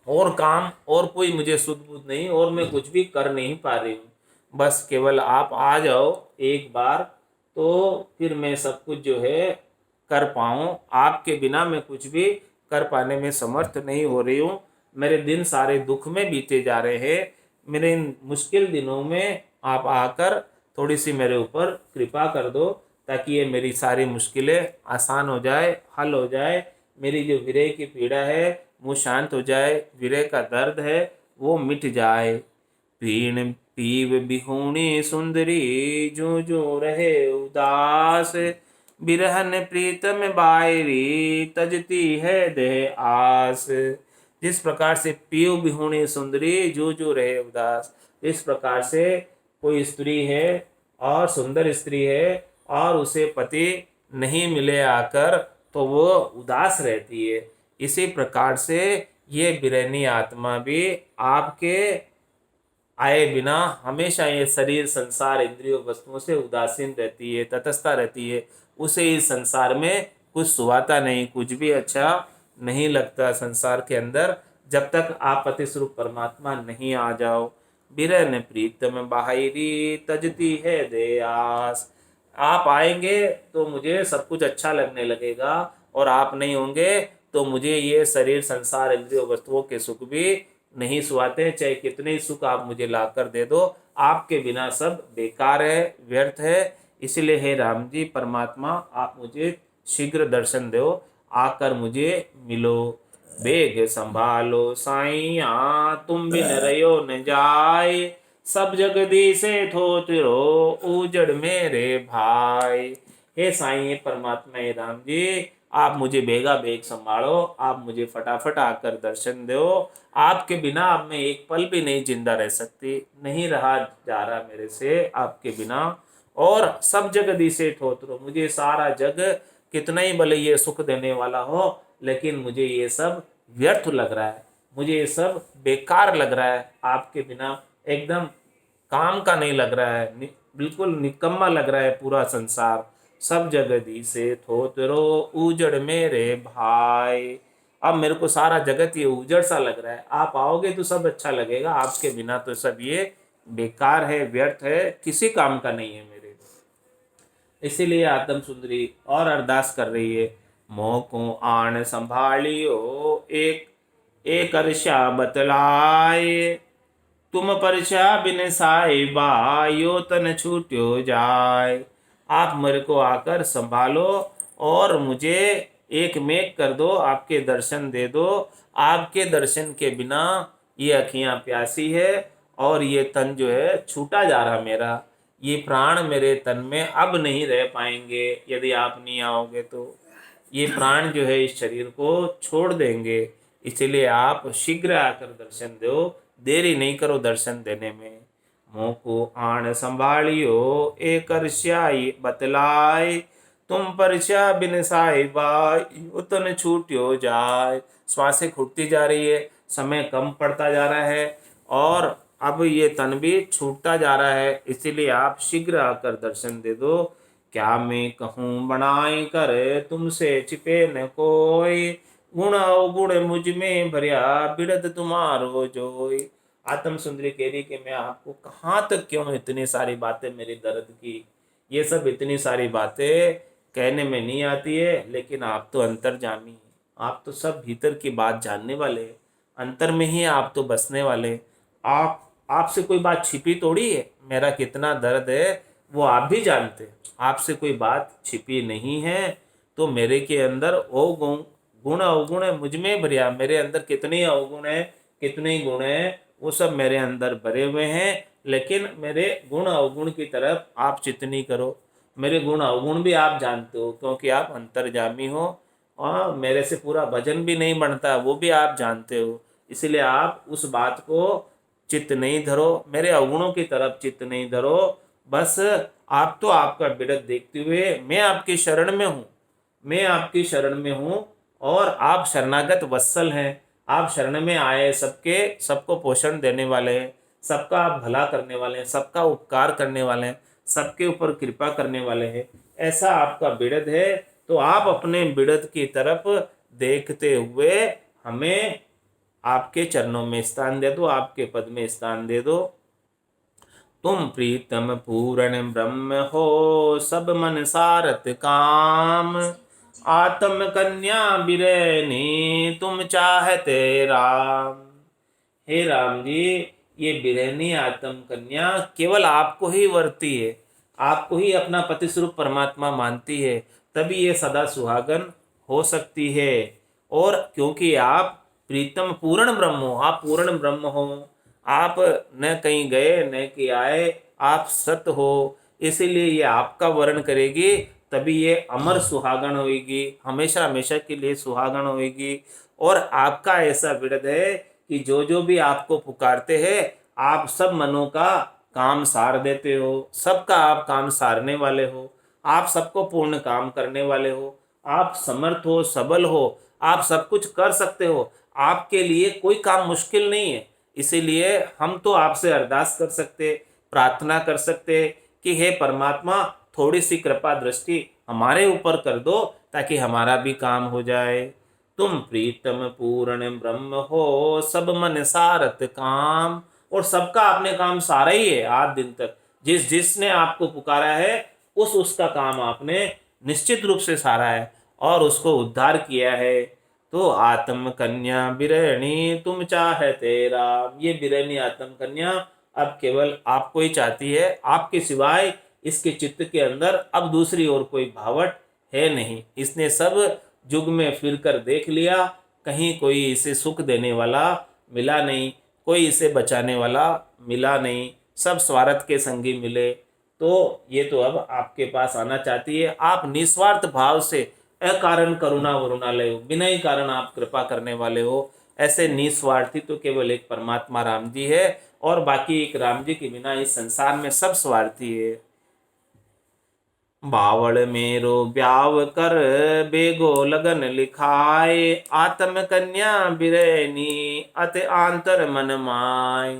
और काम और कोई मुझे सुध बुध नहीं, और मैं कुछ भी कर नहीं पा रही हूँ। बस केवल आप आ जाओ एक बार, तो फिर मैं सब कुछ जो है कर पाऊँ। आपके बिना मैं कुछ भी कर पाने में समर्थ नहीं हो रही हूँ। मेरे दिन सारे दुख में बीते जा रहे हैं। मेरे इन मुश्किल दिनों में आप आकर थोड़ी सी मेरे ऊपर कृपा कर दो, ताकि ये मेरी सारी मुश्किलें आसान हो जाए, हल हो जाए। मेरी जो विरह की पीड़ा है वो शांत हो जाए, विरह का दर्द है वो मिट जाए। पीण पीव बिहूणी सुंदरी जो जो रहे उदास, बिरहन प्रीतम बायरी तजती है देह आस। जिस प्रकार से पीव बिहूणी सुंदरी जो जो रहे उदास, इस प्रकार से कोई स्त्री है और सुंदर स्त्री है और उसे पति नहीं मिले आकर, तो वो उदास रहती है। इसी प्रकार से ये बिरहनी आत्मा भी आपके आए बिना हमेशा ये शरीर संसार इंद्रियों वस्तुओं से उदासीन रहती है, तटस्था रहती है। उसे इस संसार में कुछ सुहाता नहीं, कुछ भी अच्छा नहीं लगता संसार के अंदर, जब तक आप पति स्वरूप परमात्मा नहीं आ जाओ। बिरन प्रीतम बाहिरी तजती है दयास। आप आएंगे तो मुझे सब कुछ अच्छा लगने लगेगा, और आप नहीं होंगे तो मुझे ये शरीर संसार इंद्रियों वस्तुओं के सुख भी नहीं सुहाते, चाहे कितने ही सुख आप मुझे ला कर दे दो, आपके बिना सब बेकार है, व्यर्थ है। इसलिए हे राम जी परमात्मा, आप मुझे शीघ्र दर्शन दो, आकर मुझे मिलो। बेग संभालो साइया तुम बिन रयो न जाए, सब जगदीश थोतिरो उजड़ मेरे भाई। हे साईं, हे परमात्मा, हे राम जी, आप मुझे बेगा बेग संभालो, आप मुझे फटाफट आकर दर्शन दो। आपके बिना अब मैं एक पल भी नहीं जिंदा रह सकती, नहीं रहा जा रहा मेरे से आपके बिना। और सब जग दिसे ठोतरो, मुझे सारा जग कितना ही भले ये सुख देने वाला हो, लेकिन मुझे ये सब व्यर्थ लग रहा है, मुझे ये सब बेकार लग रहा है। आपके बिना एकदम काम का नहीं लग रहा है, बिल्कुल निकम्मा लग रहा है पूरा संसार। सब जगदी से थोतरो उजड़ मेरे भाई। अब मेरे को सारा जगत ये उजड़ सा लग रहा है, आप आओगे तो सब अच्छा लगेगा, आपके बिना तो सब ये बेकार है, व्यर्थ है, किसी काम का नहीं है मेरे। इसीलिए आत्म सुंदरी और अरदास कर रही है, मोह को आन संभालियो एक एक अर्षा बतलाए, तुम परछा बिन साहिबा यो तन छूट्यो जाए। आप मेरे को आकर संभालो और मुझे एक मेघ कर दो, आपके दर्शन दे दो। आपके दर्शन के बिना ये अखियां प्यासी है और ये तन जो है छूटा जा रहा मेरा, ये प्राण मेरे तन में अब नहीं रह पाएंगे यदि आप नहीं आओगे तो। ये प्राण जो है इस शरीर को छोड़ देंगे, इसलिए आप शीघ्र आकर दर्शन दो, देरी नहीं करो दर्शन देने में। मोह को आण संभालियो एक अर्ष्याई बतलाए, तुम परिचय बिन साहिबा उतन छूट्यो जाय। श्वासें घुटती जा रही है, समय कम पड़ता जा रहा है और अब ये तन भी छूटता जा रहा है, इसीलिए आप शीघ्र आकर दर्शन दे दो। क्या मैं कहूँ बनाए कर तुमसे छिपे न कोई, गुण अवगुण मुझ में भरिया बिरद तुम्हारो जोई। आत्म सुंदरी कह रही कि मैं आपको कहाँ तक क्यों इतनी सारी बातें मेरी दर्द की, ये सब इतनी सारी बातें कहने में नहीं आती है, लेकिन आप तो अंतर्जामी हैं, आप तो सब भीतर की बात जानने वाले हैं, अंतर में ही आप तो बसने वाले। आप आपसे कोई बात छिपी थोड़ी है, मेरा कितना दर्द है वो आप भी जानते हैं, आपसे कोई बात छिपी नहीं है। तो मेरे के अंदर ओ गुण अवगुण है मुझ में भरिया, मेरे अंदर कितने अवगुण है कितने गुण है वो सब मेरे अंदर भरे हुए हैं, लेकिन मेरे गुण अवगुण की तरफ आप चिंतनी करो। मेरे गुण अवगुण भी आप जानते हो क्योंकि आप अंतर्जामी हो, और मेरे से पूरा भजन भी नहीं बनता वो भी आप जानते हो, इसलिए आप उस बात को चित्त नहीं धरो, मेरे अवगुणों की तरफ चित्त नहीं धरो। बस आप तो आपका बिरद देखते हुए मैं आपकी शरण में हूँ, मैं आपकी शरण में हूँ, और आप शरणागत वत्सल हैं। आप शरण में आए, सबके सबको पोषण देने वाले हैं, सबका आप भला करने वाले हैं, सबका उपकार करने वाले हैं, सबके ऊपर कृपा करने वाले हैं, ऐसा आपका बिरद है। तो आप अपने बिरद की तरफ देखते हुए हमें आपके चरणों में स्थान दे दो, आपके पद में स्थान दे दो। तुम प्रीतम पूर्ण ब्रह्म हो सब मन सारत काम, आत्म कन्या बिरहनी तुम चाहते राम। हे राम जी, ये बिरहनी आत्म कन्या केवल आपको ही वरती है, आपको ही अपना पति स्वरूप परमात्मा मानती है, तभी ये सदा सुहागन हो सकती है। और क्योंकि आप प्रीतम पूर्ण ब्रह्म हो, आप पूर्ण ब्रह्म हो, आप न कहीं गए न कि आए, आप सत्य हो, इसीलिए ये आपका वर्ण करेगी, तभी ये अमर सुहागन होगी, हमेशा हमेशा के लिए सुहागन होगी। और आपका ऐसा विरध है कि जो भी आपको पुकारते हैं आप सब मनों का काम सार देते हो, सबका आप काम सारने वाले हो, आप सबको पूर्ण काम करने वाले हो, आप समर्थ हो, सबल हो, आप सब कुछ कर सकते हो, आपके लिए कोई काम मुश्किल नहीं है। इसीलिए हम तो आपसे अरदास कर सकते, प्रार्थना कर सकते कि हे परमात्मा थोड़ी सी कृपा दृष्टि हमारे ऊपर कर दो ताकि हमारा भी काम हो जाए। तुम प्रीतम पूर्ण ब्रह्म हो सब मन सारत काम, और सबका आपने काम सारा ही है आज दिन तक, जिस जिसने आपको पुकारा है उसका काम आपने निश्चित रूप से सारा है और उसको उद्धार किया है। तो आत्म कन्या बिरहणी तुम चाहते राम, ये बिरहणी आत्म कन्या अब केवल आपको ही चाहती है, आपके सिवाय इसके चित्त के अंदर अब दूसरी और कोई भावट है नहीं। इसने सब युग में फिर कर देख लिया, कहीं कोई इसे सुख देने वाला मिला नहीं, कोई इसे बचाने वाला मिला नहीं, सब स्वार्थ के संगी मिले। तो ये तो अब आपके पास आना चाहती है, आप निस्वार्थ भाव से अकारण करुणा वरुणालय हो, बिना ही कारण आप कृपा करने वाले हो। ऐसे निस्वार्थी तो केवल एक परमात्मा राम जी है, और बाकी एक राम जी के बिना इस संसार में सब स्वार्थी है। बावड़ मेरो ब्याव कर बेगो लगन लिखाए, आत्म कन्या बिरैनी अत आंतर मन माय।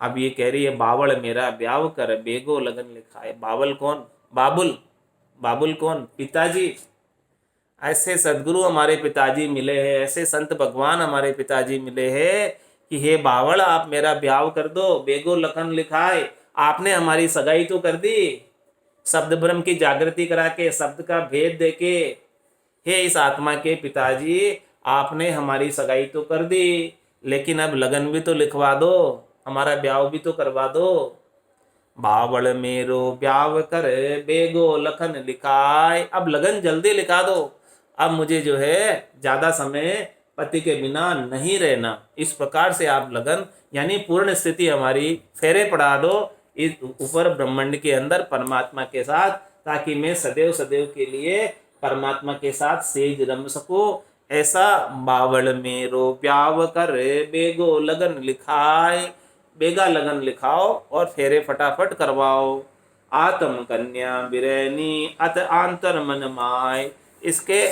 अब ये कह रही है बावड़ मेरा ब्याव कर बेगो लगन लिखाए। बावल कौन? बाबुल। बाबुल कौन? पिताजी। ऐसे सदगुरु हमारे पिताजी मिले हैं, ऐसे संत भगवान हमारे पिताजी मिले हैं कि हे बावड़ आप मेरा ब्याव कर दो, बेगो लगन लिखाए। आपने हमारी सगाई तो कर दी, शब्द ब्रह्म की जागृति करा के, शब्द का भेद देके, हे इस आत्मा के पिताजी आपने हमारी सगाई तो कर दी, लेकिन अब लगन भी तो लिखवा दो, हमारा ब्याह भी तो करवा दो। बावड़ मेरो ब्याव कर बेगो लखन लिखाए, अब लगन जल्दी लिखा दो, अब मुझे जो है ज़्यादा समय पति के बिना नहीं रहना। इस प्रकार से आप लगन यानी पूर्ण स्थिति हमारी फेरे पड़ा दो इस ऊपर ब्रह्मांड के अंदर परमात्मा के साथ, ताकि मैं सदैव सदैव के लिए परमात्मा के साथ सेज रम सकूं। ऐसा बावड़ मेरो ब्याव कर बेगो लगन लिखाए, बेगा लगन लिखाओ और फेरे फटाफट करवाओ। आत्म कन्या बिरैनी अत आंतर मन माय। इसके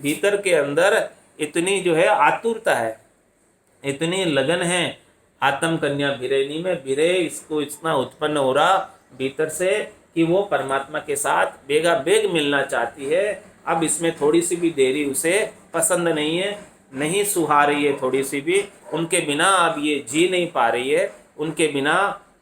भीतर के अंदर इतनी जो है आतुरता है, इतनी लगन है आत्म कन्या बिरैनी में, बिरह इसको इतना उत्पन्न हो रहा भीतर से कि वो परमात्मा के साथ बेगा बेग मिलना चाहती है। अब इसमें थोड़ी सी भी देरी उसे पसंद नहीं है, नहीं सुहा रही है थोड़ी सी भी, उनके बिना अब ये जी नहीं पा रही है, उनके बिना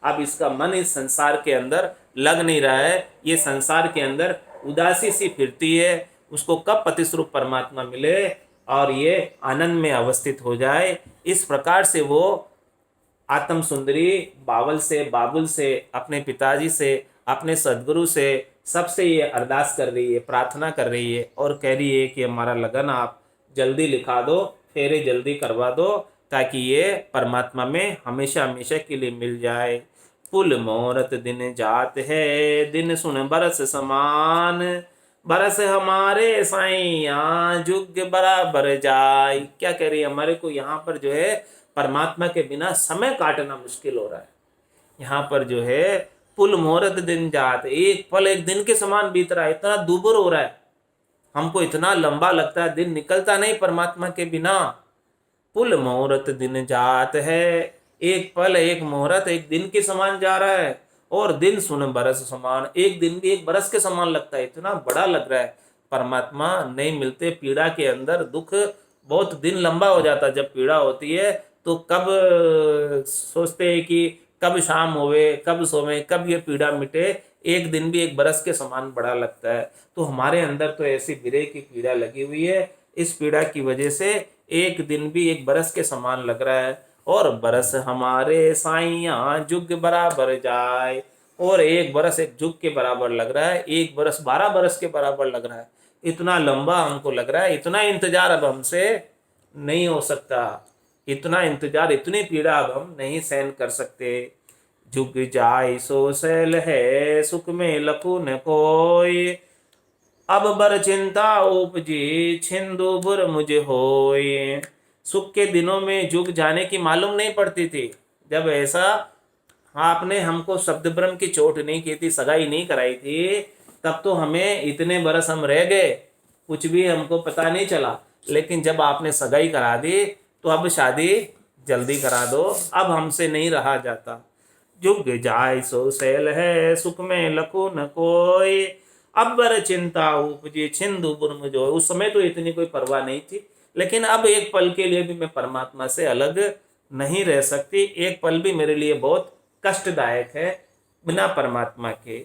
अब इसका मन इस संसार के अंदर लग नहीं रहा है, ये संसार के अंदर उदासी सी फिरती है। उसको कब पतिस्वरूप परमात्मा मिले और ये आनंद में अवस्थित हो जाए, इस प्रकार से वो आत्म सुंदरी बावल से बाबुल से अपने पिताजी से अपने सदगुरु से सबसे ये अरदास कर रही है, प्रार्थना कर रही है और कह रही है कि हमारा लगन आप जल्दी लिखा दो, फेरे जल्दी करवा दो, ताकि ये परमात्मा में हमेशा हमेशा के लिए मिल जाए। पुल मोरत दिन जात है, दिन सुन बरस समान, बरस हमारे साईं जुग बराबर जाए। क्या कह रही है, हमारे को यहाँ पर जो है परमात्मा के बिना समय काटना मुश्किल हो रहा है। यहाँ पर जो है पुल मुहूर्त दिन जात, एक पल एक दिन के समान बीत रहा है, इतना दूभर हो रहा है, हमको इतना लंबा लगता है, दिन निकलता नहीं परमात्मा के बिना। पुल मुहूर्त दिन जात है, एक पल एक मुहूर्त एक दिन के समान जा रहा है, और दिन सुन बरस समान, एक दिन भी एक बरस के समान लगता है, इतना बड़ा लग रहा है। परमात्मा नहीं मिलते, पीड़ा के अंदर दुख बहुत दिन लंबा हो जाता है। जब पीड़ा होती है तो कब सोचते हैं कि कब शाम होवे, कब सोवे, कब ये पीड़ा मिटे, एक दिन भी एक बरस के समान बड़ा लगता है। तो हमारे अंदर तो ऐसी बिरह की पीड़ा लगी हुई है, इस पीड़ा की वजह से एक दिन भी एक बरस के समान लग रहा है। और बरस हमारे साईं जुग बराबर जाए, और एक बरस एक जुग के बराबर लग रहा है, एक बरस 12 बरस के बराबर लग रहा है। इतना लंबा हमको लग रहा है, इतना इंतजार अब हमसे नहीं हो सकता, इतना इंतजार, इतनी पीड़ा अब हम नहीं सहन कर सकते। जुग जाय सो सैल है, सुख में लखू न कोई, अब बर चिंता उपजी छिंदु बुर मुझे होय। सुख के दिनों में जुग जाने की मालूम नहीं पड़ती थी, जब ऐसा आपने हमको शब्द ब्रह्म की चोट नहीं की थी, सगाई नहीं कराई थी, तब तो हमें इतने बरस हम रह गए, कुछ भी हमको पता नहीं चला। लेकिन जब आपने सगाई करा दी तो अब शादी जल्दी करा दो, अब हमसे नहीं रहा जाता। जुग जाय सो सैल है, सुख में लखू न कोई, अब बर चिंता उपजे छिंदु बुर्म जो। उस समय तो इतनी कोई परवाह नहीं थी, लेकिन अब एक पल के लिए भी मैं परमात्मा से अलग नहीं रह सकती, एक पल भी मेरे लिए बहुत कष्टदायक है बिना परमात्मा के।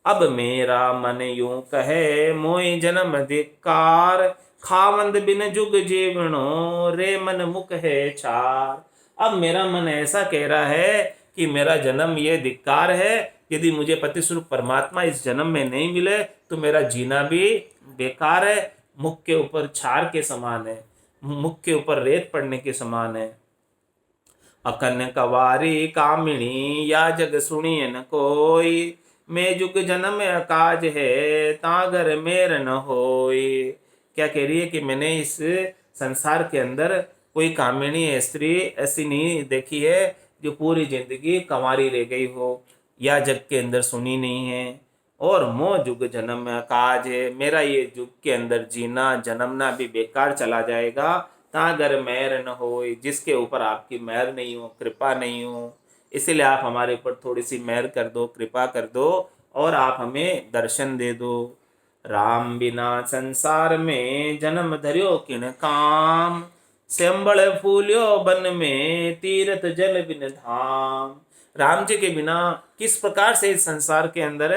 अब मेरा मन यूं कहे मोय जन्म धिक्कार, खावंद बिन जुग जीवनो रे मन मुख है छार। अब मेरा मन ऐसा कह रहा है कि मेरा जन्म ये धिक्कार है, यदि मुझे पतिस्वरूप परमात्मा इस जन्म में नहीं मिले तो मेरा जीना भी बेकार है, मुख के ऊपर छार के समान है, मुख के ऊपर रेत पड़ने के समान है। अकन कवारी कामिणी या जग सुनिय न कोई, मैं जुग जन्म अकाज है तागर मेर न होय। क्या कह रही है कि मैंने इस संसार के अंदर कोई कामिनी स्त्री ऐसी नहीं देखी है जो पूरी जिंदगी कंवारी रह गई हो, या जग के अंदर सुनी नहीं है। और मो जुग जन्म काज है, मेरा ये जुग के अंदर जीना जन्मना भी बेकार चला जाएगा। तागर मेहर न हो, जिसके ऊपर आपकी मेहर नहीं हो, कृपा नहीं हो, इसीलिए आप हमारे ऊपर थोड़ी सी मेहर कर दो, कृपा कर दो और आप हमें दर्शन दे दो। राम बिना संसार में जन्म धर्यो किन काम, सेंबड़ फूल्यो बन में तीर्थ जल बिन धाम। राम जी के बिना किस प्रकार से इस संसार के अंदर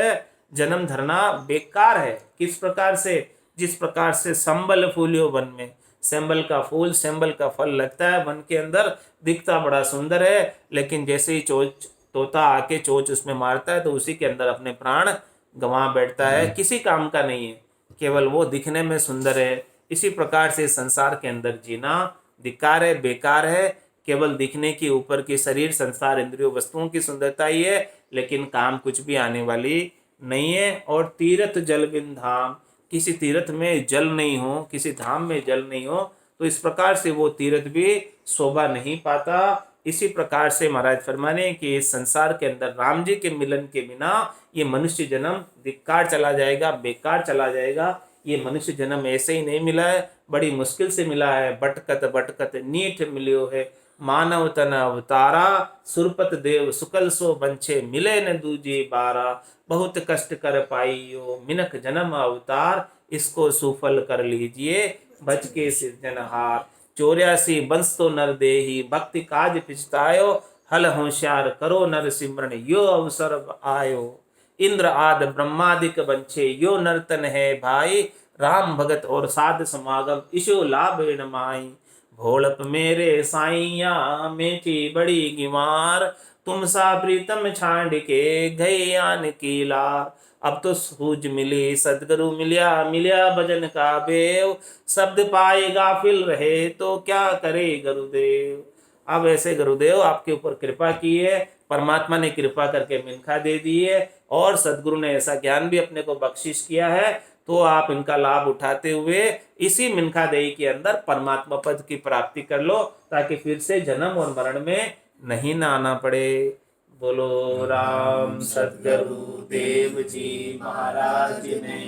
जन्म धरना बेकार है, किस प्रकार से, जिस प्रकार से संबल फूल्यो वन में, सेंबल का फूल सेंबल का फल लगता है वन के अंदर, दिखता बड़ा सुंदर है, लेकिन जैसे ही चोच तोता आके चोच उसमें मारता है तो उसी के अंदर अपने प्राण गंवा बैठता है, किसी काम का नहीं है, केवल वो दिखने में सुंदर है। इसी प्रकार से संसार के अंदर जीना धिक्कार है, बेकार है, केवल दिखने के ऊपर की शरीर संसार इंद्रियों वस्तुओं की सुंदरता ही है, लेकिन काम कुछ भी आने वाली नहीं है। और तीर्थ जल बिन धाम, किसी तीर्थ में जल नहीं हो, किसी धाम में जल नहीं हो, तो इस प्रकार से वो तीर्थ भी शोभा नहीं पाता। इसी प्रकार से महाराज फरमाने कि इस संसार के अंदर राम जी के मिलन के बिना ये मनुष्य जन्म धिक्कार चला जाएगा, बेकार चला जाएगा। ये मनुष्य जन्म ऐसे ही नहीं मिला है, बड़ी मुश्किल से मिला है। बटकत बटकत नीठ मिलियो है, मानव तन अवतारा, सुरपत देव सुकल सो बंछे, मिले न दूजी बारा। बहुत कष्ट कर पाइयो मिनक जन्म अवतार, इसको सुफल कर लीजिए बच के सिरजनहार। 84 बंस तो नर देही, भक्ति काज पिछतायो, हल होशियार करो नर सिमरन, यो अवसर आयो। इंद्र आद ब्रह्मादिक बंछे, यो नर्तन है भाई, राम भगत और साध समागम, ईशो लाभ न माई। भोलप मेरे साइया, मेठी बड़ी गिमार, तुम सा प्रीतम छांड के गए आन की लार। अब तो सूझ मिली सदगुरु मिलिया, मिलिया भजन का बेव, शब्द पाए गाफिल रहे तो क्या करे गुरुदेव। अब ऐसे गुरुदेव आपके ऊपर कृपा की है, परमात्मा ने कृपा करके मिनखा दे दी है और सदगुरु ने ऐसा ज्ञान भी अपने को बख्शिश किया है, तो आप इनका लाभ उठाते हुए इसी मिनखा देही के अंदर परमात्मा पद की प्राप्ति कर लो, ताकि फिर से जन्म और मरण में नहीं ना आना पड़े। बोलो राम सदगुरु देव जी महाराज ने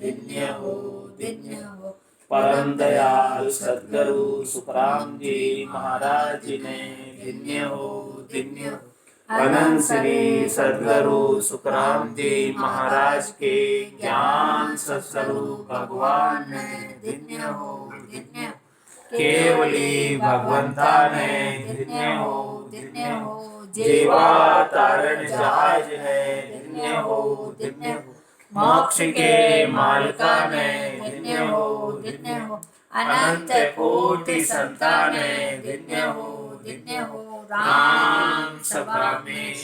धन्य हो, धन्य हो। परम दयाल सदगुरु सुखराम जी महाराज ने धन्य हो, धन्य हो। अनंत श्री सदगुरु सुखराम जी महाराज के ज्ञान सत्स्वरूप भगवान ने धन्य हो, धन्य हो। केवली भगवंता ने धन्य हो, धन्य हो। जीवा तारण जहाज है धन्य हो, धन्य हो। मोक्ष के मालिका ने धन्य हो, धन्य हो। अनंत कोटि संतान धन्य हो, धन्य हो। राम सभा में